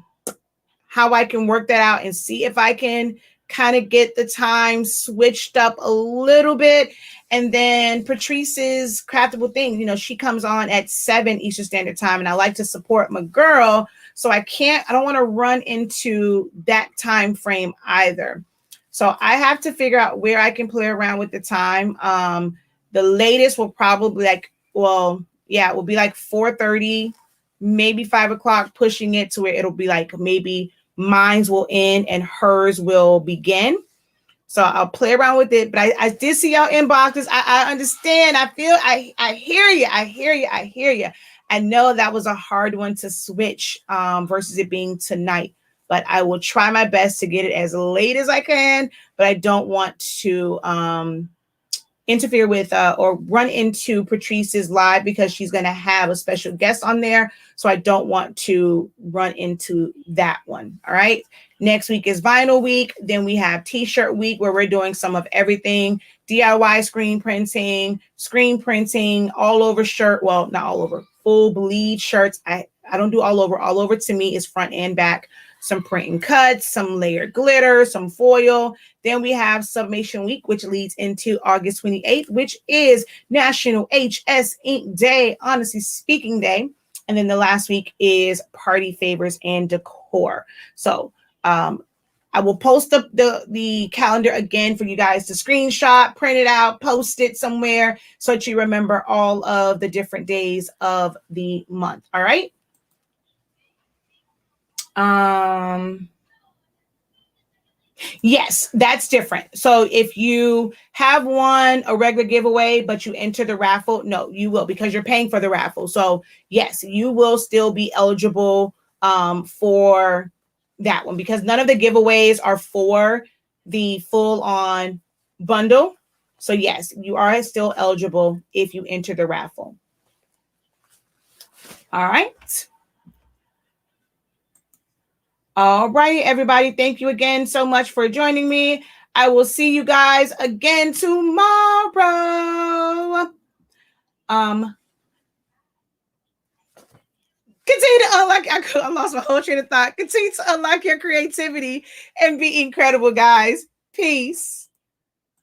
I can work that out and see if I can kind of get the time switched up a little bit. And then Patrice's Craftable Things, she comes on at 7 Eastern Standard Time, and I like to support my girl. So I don't want to run into that time frame either. So I have to figure out where I can play around with the time. The latest will probably it will be like 4:30, maybe 5 o'clock, pushing it to where it'll be like maybe mine's will end and hers will begin. So I'll play around with it. But I did see y'all inboxes. I understand. I hear you. I know that was a hard one to switch versus it being tonight. But I will try my best to get it as late as I can. But I don't want to interfere with or run into Patrice's live because she's going to have a special guest on there. So I don't want to run into that one. All right. Next week is vinyl week. Then we have t-shirt week where we're doing some of everything. DIY screen printing, all over shirt. Well, not all over, full bleed shirts. I don't do all over. All over to me is front and back. Some print and cuts, some layered glitter, some foil. Then we have Sublimation Week, which leads into August 28th, which is National HS Ink Day, Honestly Speaking Day. And then the last week is Party Favors and Decor. So I will post up the calendar again for you guys to screenshot, print it out, post it somewhere so that you remember all of the different days of the month. All right. Yes, that's different. So if you have won a regular giveaway, but you enter the raffle, no, you will, because you're paying for the raffle. So yes, you will still be eligible for that one because none of the giveaways are for the full on bundle. So yes, you are still eligible if you enter the raffle. All right. All right, everybody. Thank you again so much for joining me. I will see you guys again tomorrow. Continue to unlock. I lost my whole train of thought. Continue to unlock your creativity and be incredible, guys. Peace.